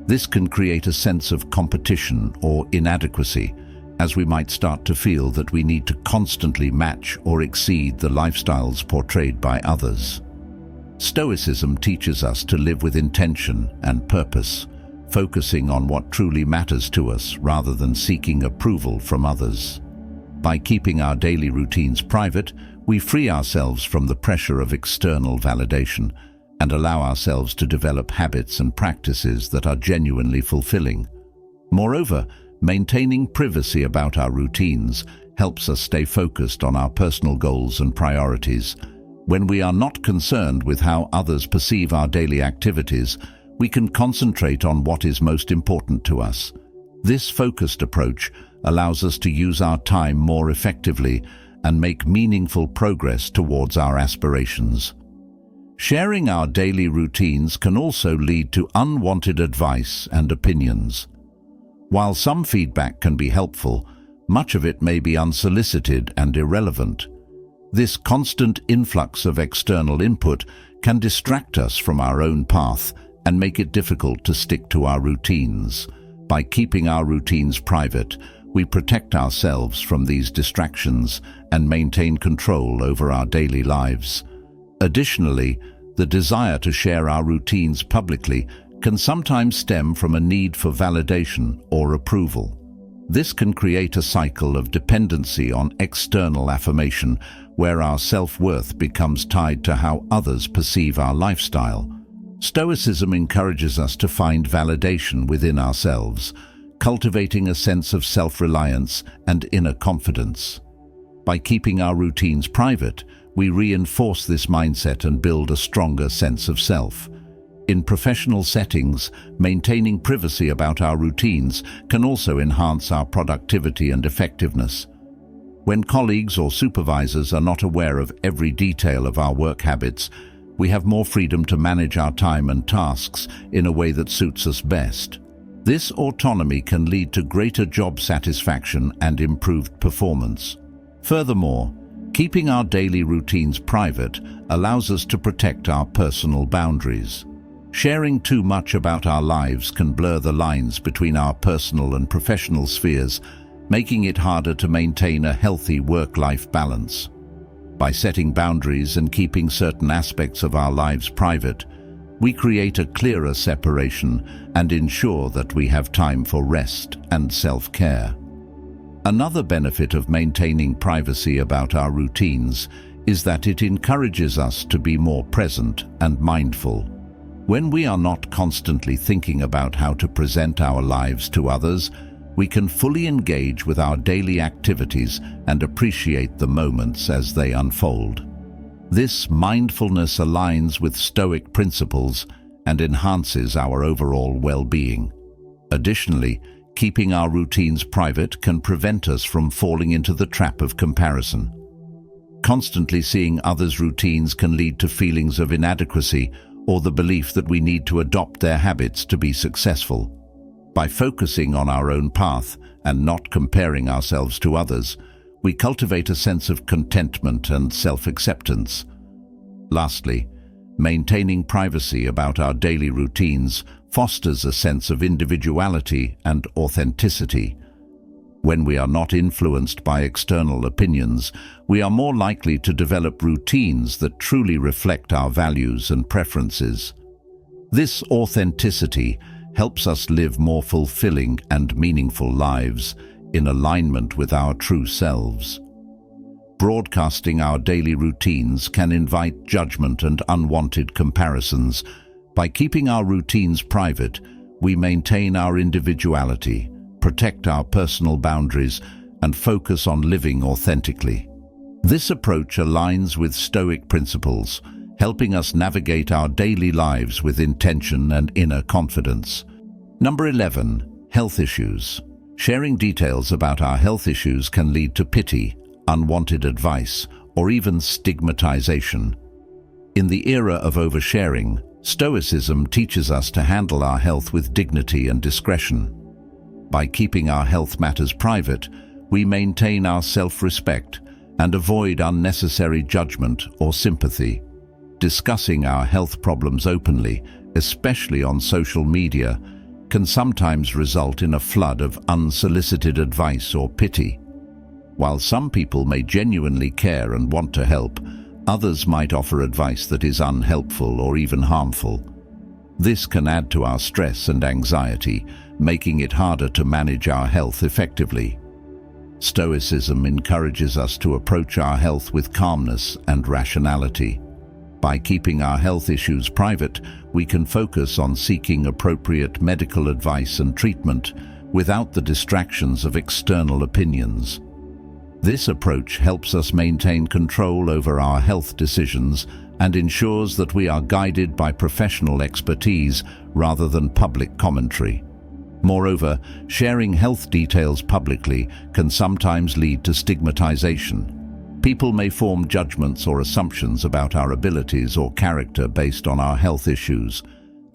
A: This can create a sense of competition or inadequacy, as we might start to feel that we need to constantly match or exceed the lifestyles portrayed by others. Stoicism teaches us to live with intention and purpose, focusing on what truly matters to us rather than seeking approval from others. By keeping our daily routines private, we free ourselves from the pressure of external validation and allow ourselves to develop habits and practices that are genuinely fulfilling. Moreover, maintaining privacy about our routines helps us stay focused on our personal goals and priorities. When we are not concerned with how others perceive our daily activities, we can concentrate on what is most important to us. This focused approach allows us to use our time more effectively and make meaningful progress towards our aspirations. Sharing our daily routines can also lead to unwanted advice and opinions. While some feedback can be helpful, much of it may be unsolicited and irrelevant. This constant influx of external input can distract us from our own path and make it difficult to stick to our routines. By keeping our routines private, we protect ourselves from these distractions and maintain control over our daily lives. Additionally, the desire to share our routines publicly can sometimes stem from a need for validation or approval. This can create a cycle of dependency on external affirmation, where our self-worth becomes tied to how others perceive our lifestyle. Stoicism encourages us to find validation within ourselves, cultivating a sense of self-reliance and inner confidence. By keeping our routines private, we reinforce this mindset and build a stronger sense of self. In professional settings, maintaining privacy about our routines can also enhance our productivity and effectiveness. When colleagues or supervisors are not aware of every detail of our work habits, we have more freedom to manage our time and tasks in a way that suits us best. This autonomy can lead to greater job satisfaction and improved performance. Furthermore, keeping our daily routines private allows us to protect our personal boundaries. Sharing too much about our lives can blur the lines between our personal and professional spheres, making it harder to maintain a healthy work-life balance. By setting boundaries and keeping certain aspects of our lives private, we create a clearer separation and ensure that we have time for rest and self-care. Another benefit of maintaining privacy about our routines is that it encourages us to be more present and mindful. When we are not constantly thinking about how to present our lives to others, we can fully engage with our daily activities and appreciate the moments as they unfold. This mindfulness aligns with Stoic principles and enhances our overall well-being. Additionally, keeping our routines private can prevent us from falling into the trap of comparison. Constantly seeing others' routines can lead to feelings of inadequacy or the belief that we need to adopt their habits to be successful. By focusing on our own path and not comparing ourselves to others, we cultivate a sense of contentment and self-acceptance. Lastly, maintaining privacy about our daily routines fosters a sense of individuality and authenticity. When we are not influenced by external opinions, we are more likely to develop routines that truly reflect our values and preferences. This authenticity helps us live more fulfilling and meaningful lives in alignment with our true selves. Broadcasting our daily routines can invite judgment and unwanted comparisons. By keeping our routines private, we maintain our individuality, protect our personal boundaries, and focus on living authentically. This approach aligns with Stoic principles, helping us navigate our daily lives with intention and inner confidence. Number 11. Health issues. Sharing details about our health issues can lead to pity, unwanted advice, or even stigmatization. In the era of oversharing, Stoicism teaches us to handle our health with dignity and discretion. By keeping our health matters private, we maintain our self-respect and avoid unnecessary judgment or sympathy. Discussing our health problems openly, especially on social media, can sometimes result in a flood of unsolicited advice or pity. While some people may genuinely care and want to help, others might offer advice that is unhelpful or even harmful. This can add to our stress and anxiety, making it harder to manage our health effectively. Stoicism encourages us to approach our health with calmness and rationality. By keeping our health issues private, we can focus on seeking appropriate medical advice and treatment without the distractions of external opinions. This approach helps us maintain control over our health decisions and ensures that we are guided by professional expertise rather than public commentary. Moreover, sharing health details publicly can sometimes lead to stigmatization. People may form judgments or assumptions about our abilities or character based on our health issues.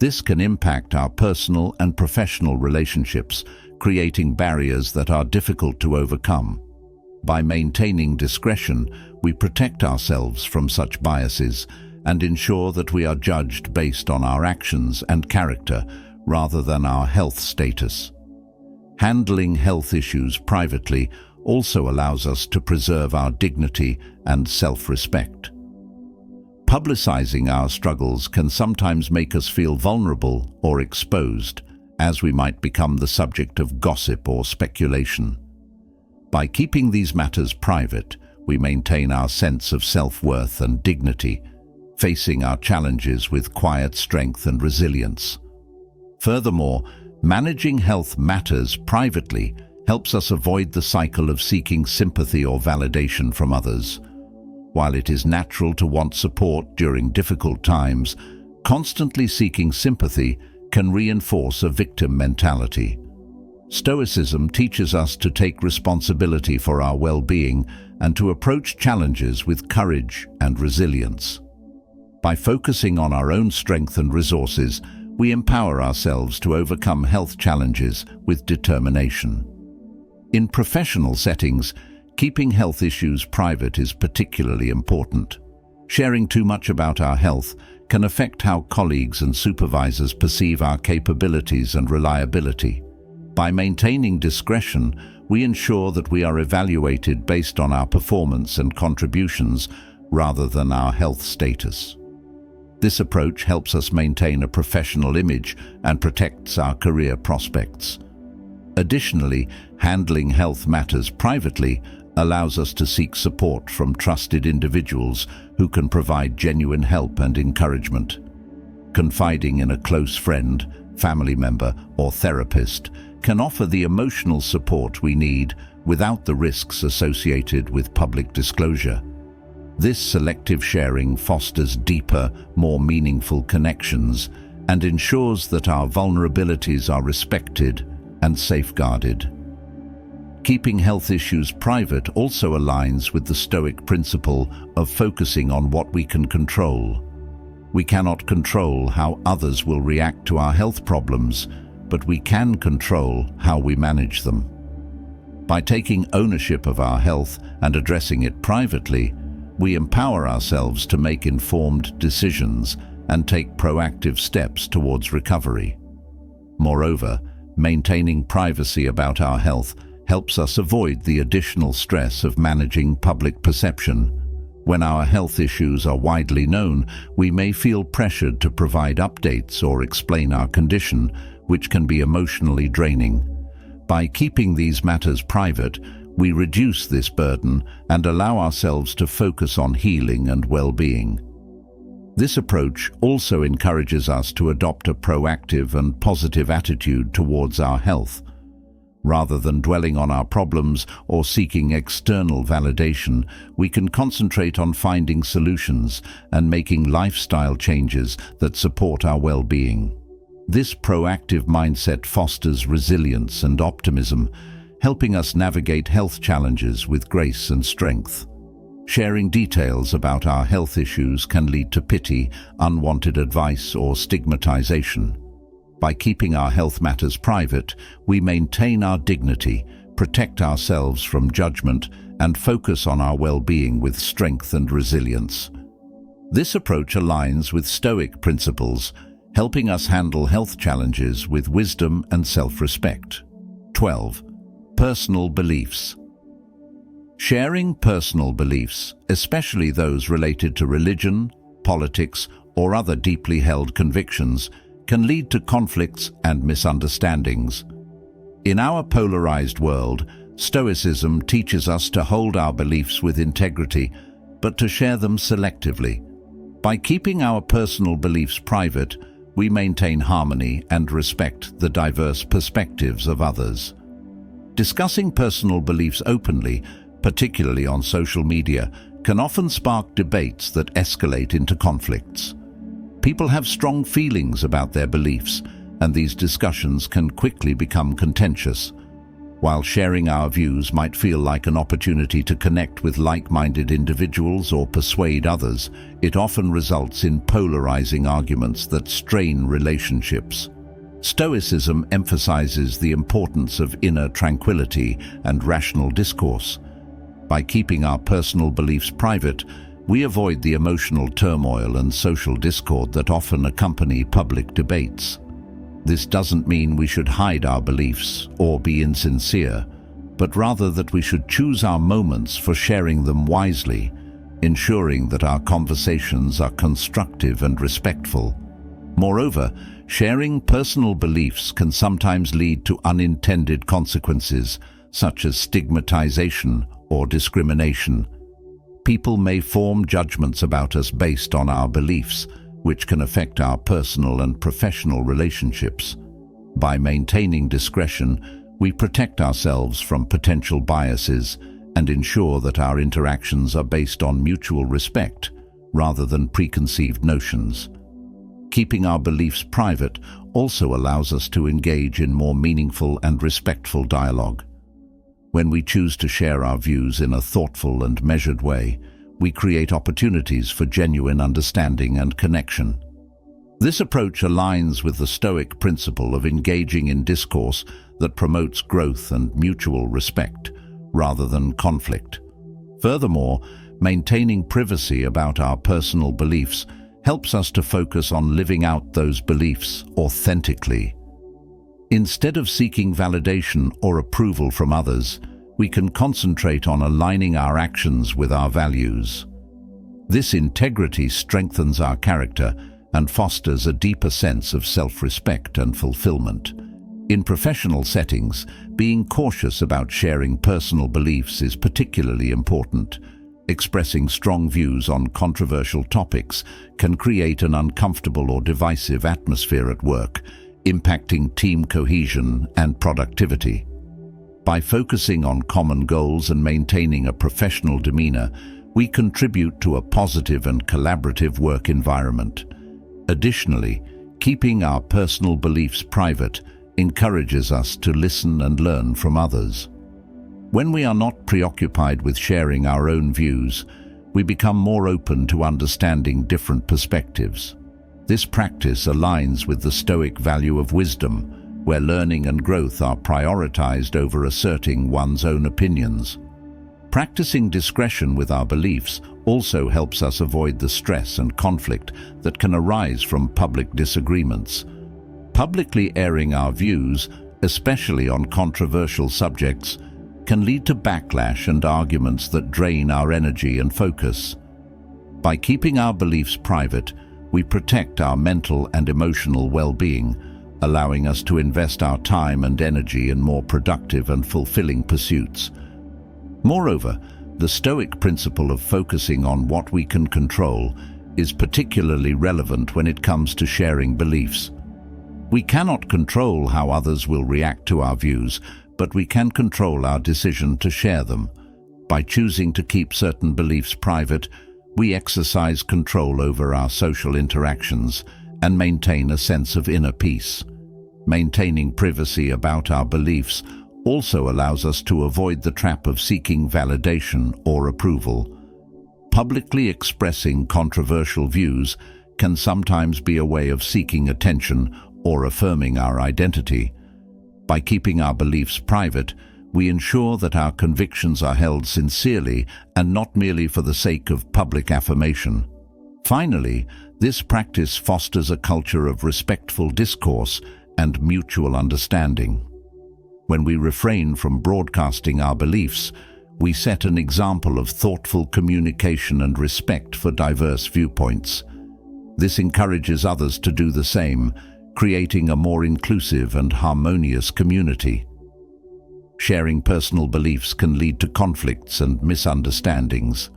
A: This can impact our personal and professional relationships, creating barriers that are difficult to overcome. By maintaining discretion, we protect ourselves from such biases and ensure that we are judged based on our actions and character rather than our health status. Handling health issues privately also allows us to preserve our dignity and self-respect. Publicizing our struggles can sometimes make us feel vulnerable or exposed, as we might become the subject of gossip or speculation. By keeping these matters private, we maintain our sense of self-worth and dignity, facing our challenges with quiet strength and resilience. Furthermore, managing health matters privately helps us avoid the cycle of seeking sympathy or validation from others. While it is natural to want support during difficult times, constantly seeking sympathy can reinforce a victim mentality. Stoicism teaches us to take responsibility for our well-being and to approach challenges with courage and resilience. By focusing on our own strength and resources, we empower ourselves to overcome health challenges with determination. In professional settings, keeping health issues private is particularly important. Sharing too much about our health can affect how colleagues and supervisors perceive our capabilities and reliability. By maintaining discretion, we ensure that we are evaluated based on our performance and contributions rather than our health status. This approach helps us maintain a professional image and protects our career prospects. Additionally, handling health matters privately allows us to seek support from trusted individuals who can provide genuine help and encouragement. Confiding in a close friend, family member, or therapist can offer the emotional support we need without the risks associated with public disclosure. This selective sharing fosters deeper, more meaningful connections and ensures that our vulnerabilities are respected and safeguarded. Keeping health issues private also aligns with the Stoic principle of focusing on what we can control. We cannot control how others will react to our health problems, but we can control how we manage them. By taking ownership of our health and addressing it privately, we empower ourselves to make informed decisions and take proactive steps towards recovery. Moreover, maintaining privacy about our health helps us avoid the additional stress of managing public perception. When our health issues are widely known, we may feel pressured to provide updates or explain our condition, which can be emotionally draining. By keeping these matters private, we reduce this burden and allow ourselves to focus on healing and well-being. This approach also encourages us to adopt a proactive and positive attitude towards our health. Rather than dwelling on our problems or seeking external validation, we can concentrate on finding solutions and making lifestyle changes that support our well-being. This proactive mindset fosters resilience and optimism, helping us navigate health challenges with grace and strength. Sharing details about our health issues can lead to pity, unwanted advice, or stigmatization. By keeping our health matters private, we maintain our dignity, protect ourselves from judgment, and focus on our well-being with strength and resilience. This approach aligns with Stoic principles, helping us handle health challenges with wisdom and self-respect. 12. Personal beliefs. Sharing personal beliefs, especially those related to religion, politics, or other deeply held convictions, can lead to conflicts and misunderstandings. In our polarized world, Stoicism teaches us to hold our beliefs with integrity, but to share them selectively. By keeping our personal beliefs private, we maintain harmony and respect the diverse perspectives of others. Discussing personal beliefs openly, particularly on social media, can often spark debates that escalate into conflicts. People have strong feelings about their beliefs, and these discussions can quickly become contentious. While sharing our views might feel like an opportunity to connect with like-minded individuals or persuade others, it often results in polarizing arguments that strain relationships. Stoicism emphasizes the importance of inner tranquility and rational discourse. By keeping our personal beliefs private, we avoid the emotional turmoil and social discord that often accompany public debates. This doesn't mean we should hide our beliefs or be insincere, but rather that we should choose our moments for sharing them wisely, ensuring that our conversations are constructive and respectful. Moreover, sharing personal beliefs can sometimes lead to unintended consequences, such as stigmatization or discrimination. People may form judgments about us based on our beliefs, which can affect our personal and professional relationships. By maintaining discretion, we protect ourselves from potential biases and ensure that our interactions are based on mutual respect rather than preconceived notions. Keeping our beliefs private also allows us to engage in more meaningful and respectful dialogue. When we choose to share our views in a thoughtful and measured way, we create opportunities for genuine understanding and connection. This approach aligns with the Stoic principle of engaging in discourse that promotes growth and mutual respect, rather than conflict. Furthermore, maintaining privacy about our personal beliefs helps us to focus on living out those beliefs authentically. Instead of seeking validation or approval from others, we can concentrate on aligning our actions with our values. This integrity strengthens our character and fosters a deeper sense of self-respect and fulfillment. In professional settings, being cautious about sharing personal beliefs is particularly important. Expressing strong views on controversial topics can create an uncomfortable or divisive atmosphere at work, impacting team cohesion and productivity. By focusing on common goals and maintaining a professional demeanor, we contribute to a positive and collaborative work environment. Additionally, keeping our personal beliefs private encourages us to listen and learn from others. When we are not preoccupied with sharing our own views, we become more open to understanding different perspectives. This practice aligns with the Stoic value of wisdom, where learning and growth are prioritized over asserting one's own opinions. Practicing discretion with our beliefs also helps us avoid the stress and conflict that can arise from public disagreements. Publicly airing our views, especially on controversial subjects, can lead to backlash and arguments that drain our energy and focus. By keeping our beliefs private, we protect our mental and emotional well-being, allowing us to invest our time and energy in more productive and fulfilling pursuits. Moreover, the Stoic principle of focusing on what we can control is particularly relevant when it comes to sharing beliefs. We cannot control how others will react to our views, but we can control our decision to share them. By choosing to keep certain beliefs private, we exercise control over our social interactions and maintain a sense of inner peace. Maintaining privacy about our beliefs also allows us to avoid the trap of seeking validation or approval. Publicly expressing controversial views can sometimes be a way of seeking attention or affirming our identity. By keeping our beliefs private, we ensure that our convictions are held sincerely and not merely for the sake of public affirmation. Finally, this practice fosters a culture of respectful discourse and mutual understanding. When we refrain from broadcasting our beliefs, we set an example of thoughtful communication and respect for diverse viewpoints. This encourages others to do the same, creating a more inclusive and harmonious community. Sharing personal beliefs can lead to conflicts and misunderstandings.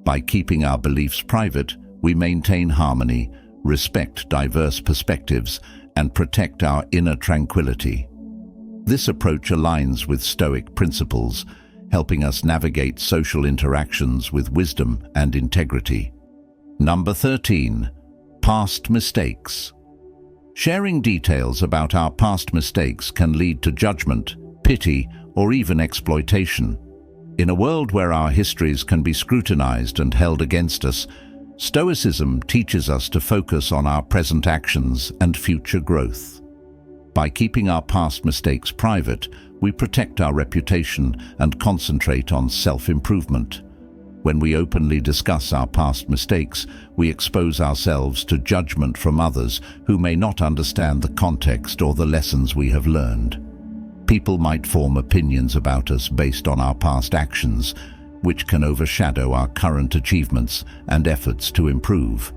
A: By keeping our beliefs private, we maintain harmony, respect diverse perspectives, and protect our inner tranquility. This approach aligns with Stoic principles, helping us navigate social interactions with wisdom and integrity. Number 13. Past mistakes. Sharing details about our past mistakes can lead to judgment, pity, or even exploitation. In a world where our histories can be scrutinized and held against us, Stoicism teaches us to focus on our present actions and future growth. By keeping our past mistakes private, we protect our reputation and concentrate on self-improvement. When we openly discuss our past mistakes, we expose ourselves to judgment from others who may not understand the context or the lessons we have learned. People might form opinions about us based on our past actions, which can overshadow our current achievements and efforts to improve.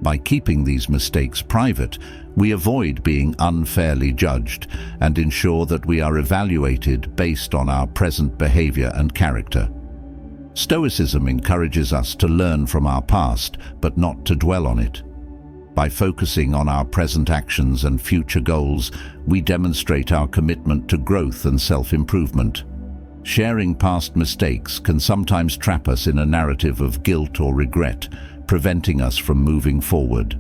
A: By keeping these mistakes private, we avoid being unfairly judged and ensure that we are evaluated based on our present behavior and character. Stoicism encourages us to learn from our past, but not to dwell on it. By focusing on our present actions and future goals, we demonstrate our commitment to growth and self-improvement. Sharing past mistakes can sometimes trap us in a narrative of guilt or regret, preventing us from moving forward.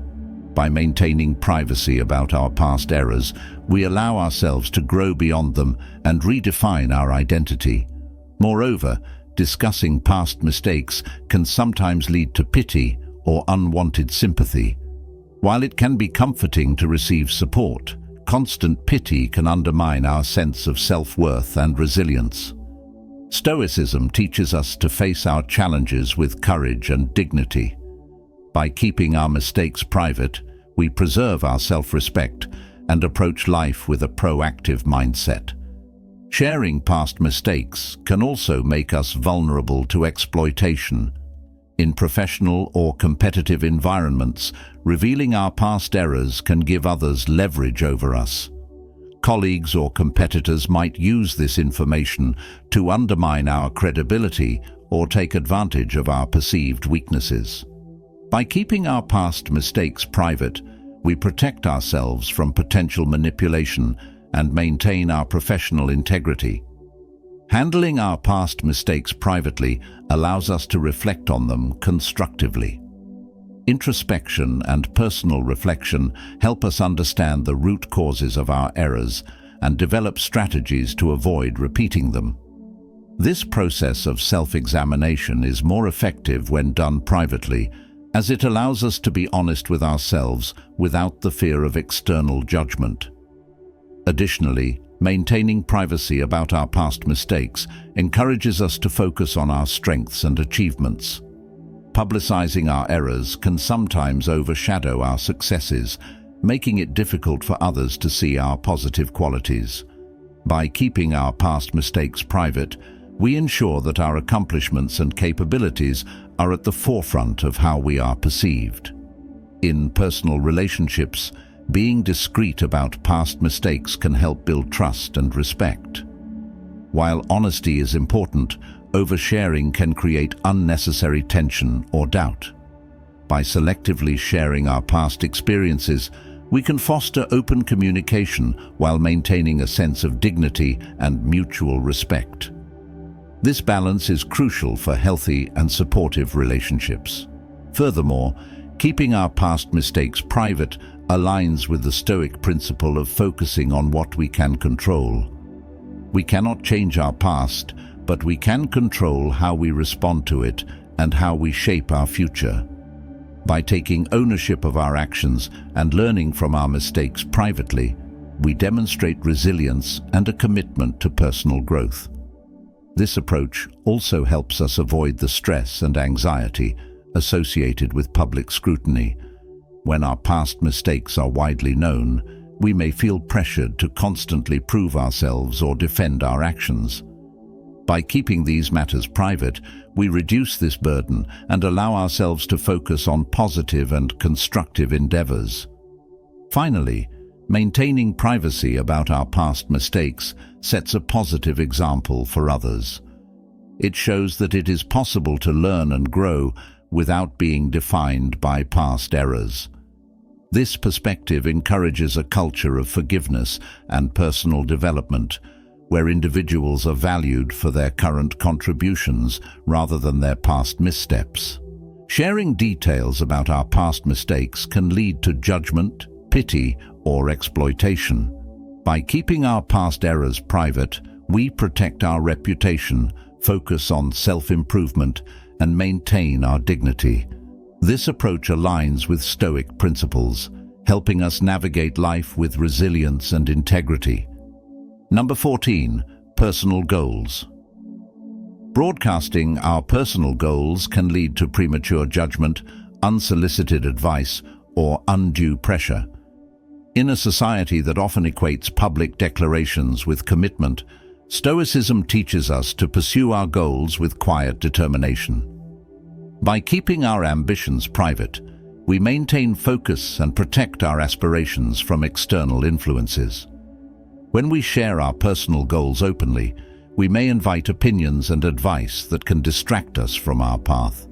A: By maintaining privacy about our past errors, we allow ourselves to grow beyond them and redefine our identity. Moreover, discussing past mistakes can sometimes lead to pity or unwanted sympathy. While it can be comforting to receive support, constant pity can undermine our sense of self-worth and resilience. Stoicism teaches us to face our challenges with courage and dignity. By keeping our mistakes private, we preserve our self-respect and approach life with a proactive mindset. Sharing past mistakes can also make us vulnerable to exploitation. In professional or competitive environments, revealing our past errors can give others leverage over us. Colleagues or competitors might use this information to undermine our credibility or take advantage of our perceived weaknesses. By keeping our past mistakes private, we protect ourselves from potential manipulation and maintain our professional integrity. Handling our past mistakes privately allows us to reflect on them constructively. Introspection and personal reflection help us understand the root causes of our errors and develop strategies to avoid repeating them. This process of self-examination is more effective when done privately, as it allows us to be honest with ourselves without the fear of external judgment. Additionally, maintaining privacy about our past mistakes encourages us to focus on our strengths and achievements. Publicizing our errors can sometimes overshadow our successes, making it difficult for others to see our positive qualities. By keeping our past mistakes private, we ensure that our accomplishments and capabilities are at the forefront of how we are perceived. In personal relationships, being discreet about past mistakes can help build trust and respect. While honesty is important, oversharing can create unnecessary tension or doubt. By selectively sharing our past experiences, we can foster open communication while maintaining a sense of dignity and mutual respect. This balance is crucial for healthy and supportive relationships. Furthermore, keeping our past mistakes private aligns with the Stoic principle of focusing on what we can control. We cannot change our past, but we can control how we respond to it and how we shape our future. By taking ownership of our actions and learning from our mistakes privately, we demonstrate resilience and a commitment to personal growth. This approach also helps us avoid the stress and anxiety associated with public scrutiny. When our past mistakes are widely known, we may feel pressured to constantly prove ourselves or defend our actions. By keeping these matters private, we reduce this burden and allow ourselves to focus on positive and constructive endeavors. Finally, maintaining privacy about our past mistakes sets a positive example for others. It shows that it is possible to learn and grow without being defined by past errors. This perspective encourages a culture of forgiveness and personal development, where individuals are valued for their current contributions rather than their past missteps. Sharing details about our past mistakes can lead to judgment, pity, or exploitation. By keeping our past errors private, we protect our reputation, focus on self-improvement, and maintain our dignity. This approach aligns with Stoic principles, helping us navigate life with resilience and integrity. Number 14. Personal goals. Broadcasting our personal goals can lead to premature judgment, unsolicited advice, or undue pressure. In a society that often equates public declarations with commitment, Stoicism teaches us to pursue our goals with quiet determination. By keeping our ambitions private, we maintain focus and protect our aspirations from external influences. When we share our personal goals openly, we may invite opinions and advice that can distract us from our path.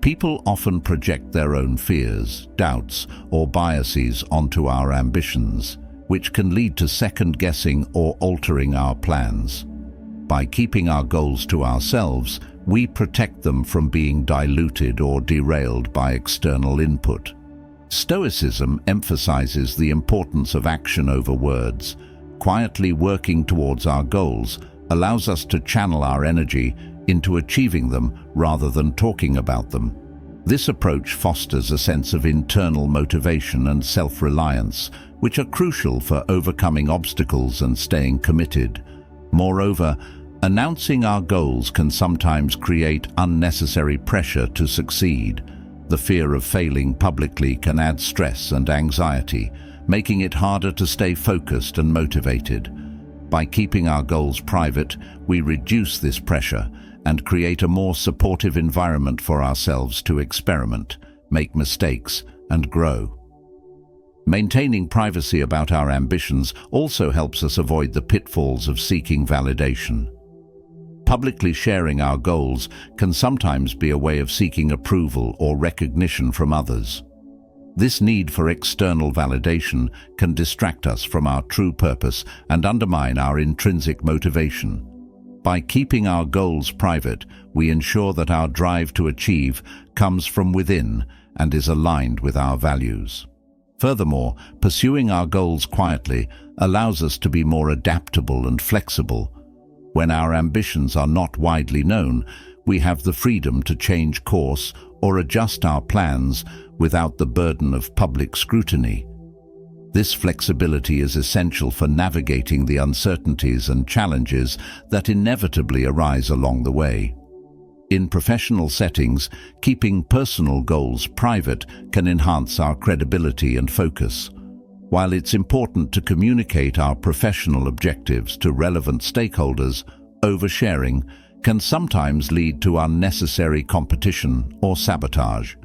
A: People often project their own fears, doubts, or biases onto our ambitions, which can lead to second-guessing or altering our plans. By keeping our goals to ourselves, we protect them from being diluted or derailed by external input. Stoicism emphasizes the importance of action over words. Quietly working towards our goals allows us to channel our energy into achieving them rather than talking about them. This approach fosters a sense of internal motivation and self-reliance, which are crucial for overcoming obstacles and staying committed. Moreover, announcing our goals can sometimes create unnecessary pressure to succeed. The fear of failing publicly can add stress and anxiety, making it harder to stay focused and motivated. By keeping our goals private, we reduce this pressure and create a more supportive environment for ourselves to experiment, make mistakes, and grow. Maintaining privacy about our ambitions also helps us avoid the pitfalls of seeking validation. Publicly sharing our goals can sometimes be a way of seeking approval or recognition from others. This need for external validation can distract us from our true purpose and undermine our intrinsic motivation. By keeping our goals private, we ensure that our drive to achieve comes from within and is aligned with our values. Furthermore, pursuing our goals quietly allows us to be more adaptable and flexible. When our ambitions are not widely known, we have the freedom to change course or adjust our plans without the burden of public scrutiny. This flexibility is essential for navigating the uncertainties and challenges that inevitably arise along the way. In professional settings, keeping personal goals private can enhance our credibility and focus. While it's important to communicate our professional objectives to relevant stakeholders, oversharing can sometimes lead to unnecessary competition or sabotage.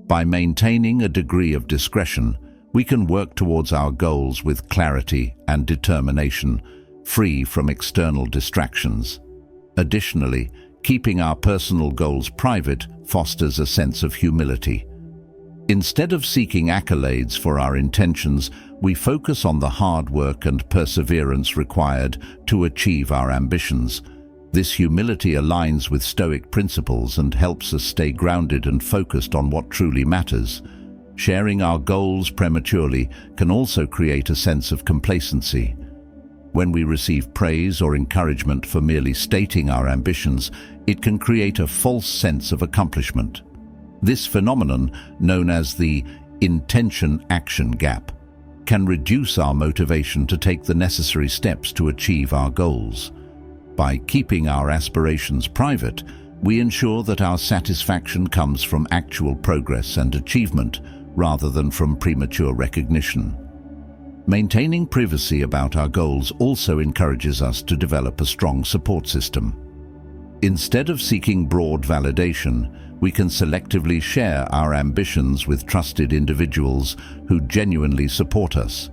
A: By maintaining a degree of discretion, we can work towards our goals with clarity and determination, free from external distractions. Additionally, keeping our personal goals private fosters a sense of humility. Instead of seeking accolades for our intentions, we focus on the hard work and perseverance required to achieve our ambitions. This humility aligns with Stoic principles and helps us stay grounded and focused on what truly matters. Sharing our goals prematurely can also create a sense of complacency. When we receive praise or encouragement for merely stating our ambitions, it can create a false sense of accomplishment. This phenomenon, known as the intention-action gap, can reduce our motivation to take the necessary steps to achieve our goals. By keeping our aspirations private, we ensure that our satisfaction comes from actual progress and achievement rather than from premature recognition. Maintaining privacy about our goals also encourages us to develop a strong support system. Instead of seeking broad validation, we can selectively share our ambitions with trusted individuals who genuinely support us.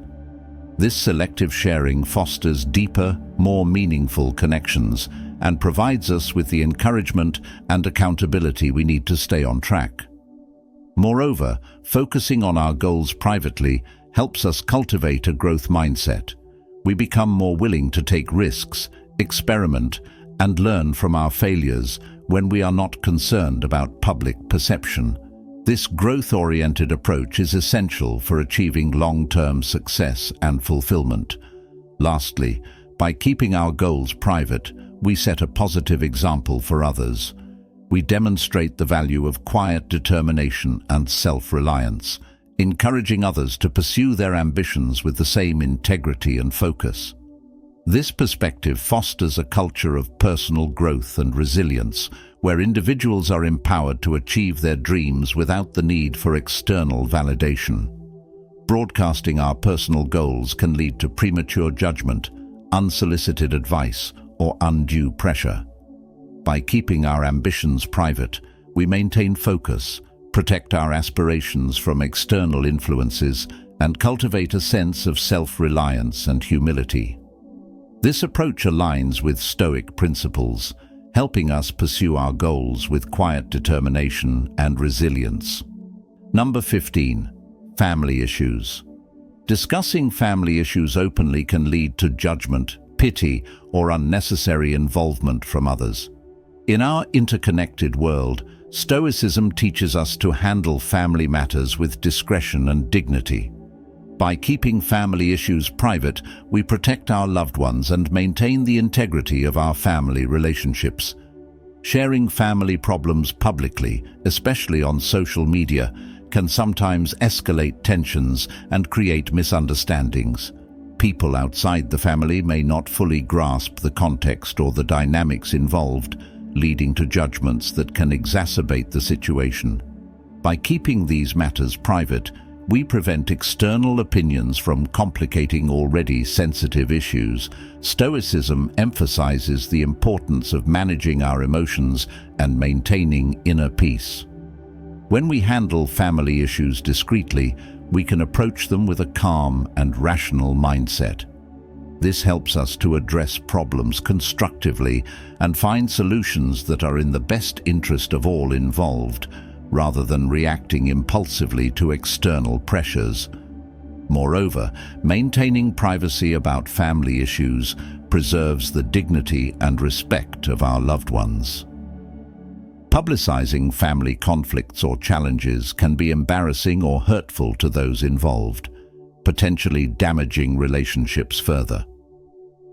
A: This selective sharing fosters deeper, more meaningful connections and provides us with the encouragement and accountability we need to stay on track. Moreover, focusing on our goals privately helps us cultivate a growth mindset. We become more willing to take risks, experiment, and learn from our failures when we are not concerned about public perception. This growth-oriented approach is essential for achieving long-term success and fulfillment. Lastly, by keeping our goals private, we set a positive example for others. We demonstrate the value of quiet determination and self-reliance, encouraging others to pursue their ambitions with the same integrity and focus. This perspective fosters a culture of personal growth and resilience, where individuals are empowered to achieve their dreams without the need for external validation. Broadcasting our personal goals can lead to premature judgment, unsolicited advice, or undue pressure. By keeping our ambitions private, we maintain focus, protect our aspirations from external influences, and cultivate a sense of self-reliance and humility. This approach aligns with Stoic principles, helping us pursue our goals with quiet determination and resilience. Number 15. Family issues. Discussing family issues openly can lead to judgment, pity, or unnecessary involvement from others. In our interconnected world, Stoicism teaches us to handle family matters with discretion and dignity. By keeping family issues private, we protect our loved ones and maintain the integrity of our family relationships. Sharing family problems publicly, especially on social media, can sometimes escalate tensions and create misunderstandings. People outside the family may not fully grasp the context or the dynamics involved, leading to judgments that can exacerbate the situation. By keeping these matters private, we prevent external opinions from complicating already sensitive issues. Stoicism emphasizes the importance of managing our emotions and maintaining inner peace. When we handle family issues discreetly, we can approach them with a calm and rational mindset. This helps us to address problems constructively and find solutions that are in the best interest of all involved, rather than reacting impulsively to external pressures. Moreover, maintaining privacy about family issues preserves the dignity and respect of our loved ones. Publicizing family conflicts or challenges can be embarrassing or hurtful to those involved, potentially damaging relationships further.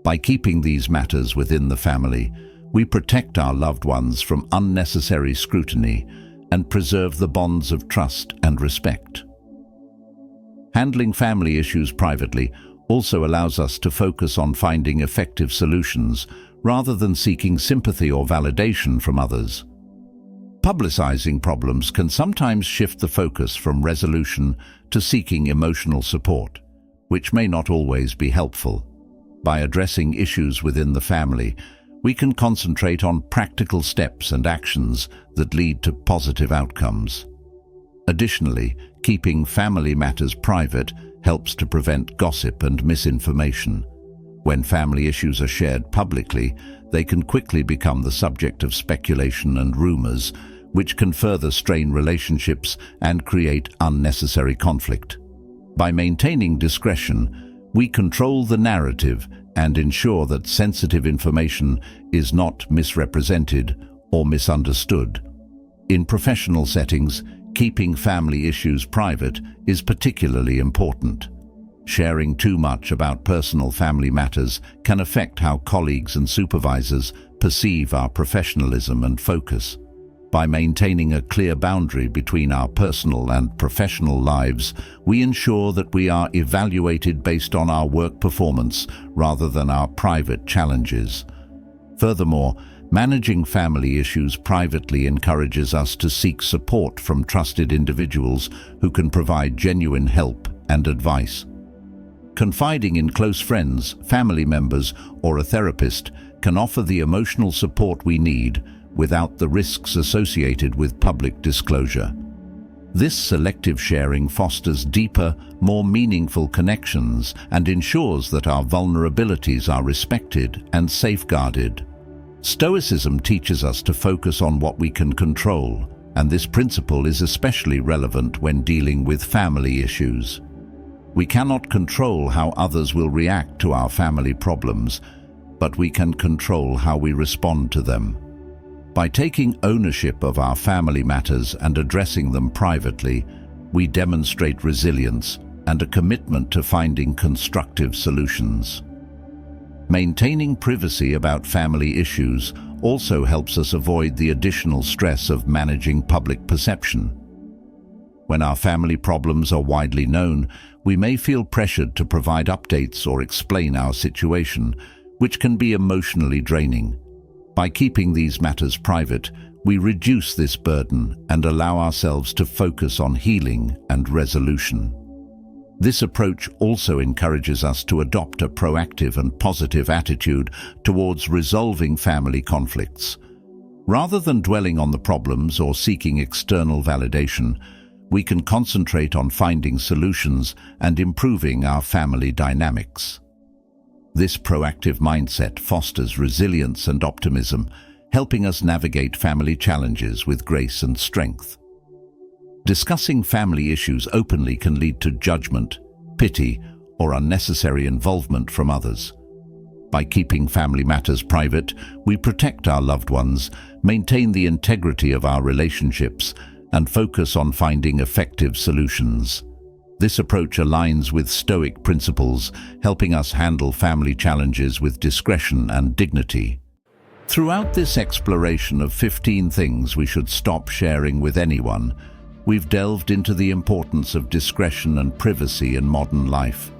A: By keeping these matters within the family, we protect our loved ones from unnecessary scrutiny and preserve the bonds of trust and respect. Handling family issues privately also allows us to focus on finding effective solutions rather than seeking sympathy or validation from others. Publicizing problems can sometimes shift the focus from resolution to seeking emotional support, which may not always be helpful. By addressing issues within the family, we can concentrate on practical steps and actions that lead to positive outcomes. Additionally, keeping family matters private helps to prevent gossip and misinformation. When family issues are shared publicly, they can quickly become the subject of speculation and rumors, which can further strain relationships and create unnecessary conflict. By maintaining discretion, we control the narrative and ensure that sensitive information is not misrepresented or misunderstood. In professional settings, keeping family issues private is particularly important. Sharing too much about personal family matters can affect how colleagues and supervisors perceive our professionalism and focus. By maintaining a clear boundary between our personal and professional lives, we ensure that we are evaluated based on our work performance rather than our private challenges. Furthermore, managing family issues privately encourages us to seek support from trusted individuals who can provide genuine help and advice. Confiding in close friends, family members, or a therapist can offer the emotional support we need without the risks associated with public disclosure. This selective sharing fosters deeper, more meaningful connections and ensures that our vulnerabilities are respected and safeguarded. Stoicism teaches us to focus on what we can control, and this principle is especially relevant when dealing with family issues. We cannot control how others will react to our family problems, but we can control how we respond to them. By taking ownership of our family matters and addressing them privately, we demonstrate resilience and a commitment to finding constructive solutions. Maintaining privacy about family issues also helps us avoid the additional stress of managing public perception. When our family problems are widely known, we may feel pressured to provide updates or explain our situation, which can be emotionally draining. By keeping these matters private, we reduce this burden and allow ourselves to focus on healing and resolution. This approach also encourages us to adopt a proactive and positive attitude towards resolving family conflicts. Rather than dwelling on the problems or seeking external validation, we can concentrate on finding solutions and improving our family dynamics. This proactive mindset fosters resilience and optimism, helping us navigate family challenges with grace and strength. Discussing family issues openly can lead to judgment, pity, or unnecessary involvement from others. By keeping family matters private, we protect our loved ones, maintain the integrity of our relationships, and focus on finding effective solutions. This approach aligns with Stoic principles, helping us handle family challenges with discretion and dignity. Throughout this exploration of 15 things we should stop sharing with anyone, we've delved into the importance of discretion and privacy in modern life.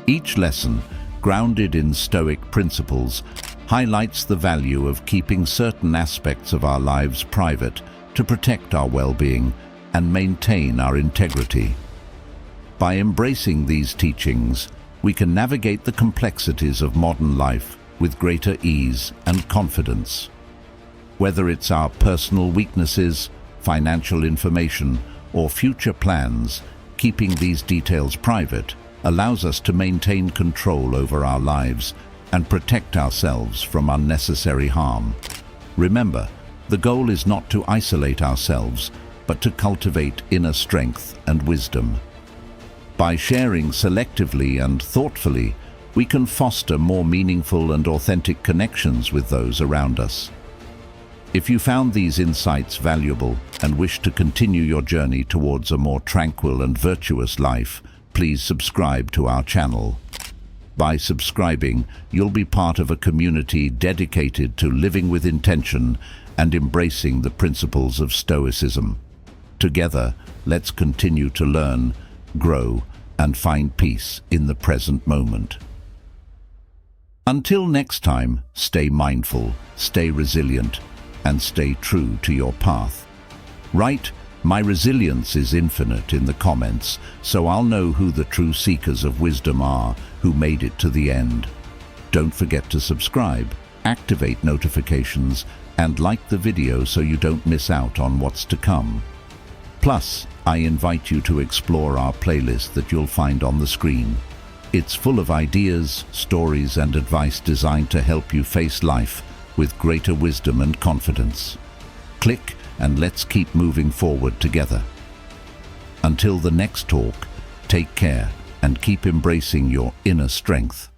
A: Each lesson, grounded in Stoic principles, highlights the value of keeping certain aspects of our lives private to protect our well-being and maintain our integrity. By embracing these teachings, we can navigate the complexities of modern life with greater ease and confidence. Whether it's our personal weaknesses, financial information, or future plans, keeping these details private allows us to maintain control over our lives and protect ourselves from unnecessary harm. Remember, the goal is not to isolate ourselves, but to cultivate inner strength and wisdom. By sharing selectively and thoughtfully, we can foster more meaningful and authentic connections with those around us. If you found these insights valuable and wish to continue your journey towards a more tranquil and virtuous life, please subscribe to our channel. By subscribing, you'll be part of a community dedicated to living with intention and embracing the principles of Stoicism. Together, let's continue to learn, grow, and find peace in the present moment. Until next time, stay mindful, stay resilient, and stay true to your path. Write, "My resilience is infinite" in the comments, so I'll know who the true seekers of wisdom are, who made it to the end. Don't forget to subscribe, activate notifications, and like the video so you don't miss out on what's to come. Plus, I invite you to explore our playlist that you'll find on the screen. It's full of ideas, stories, and advice designed to help you face life with greater wisdom and confidence. Click and let's keep moving forward together. Until the next talk, take care and keep embracing your inner strength.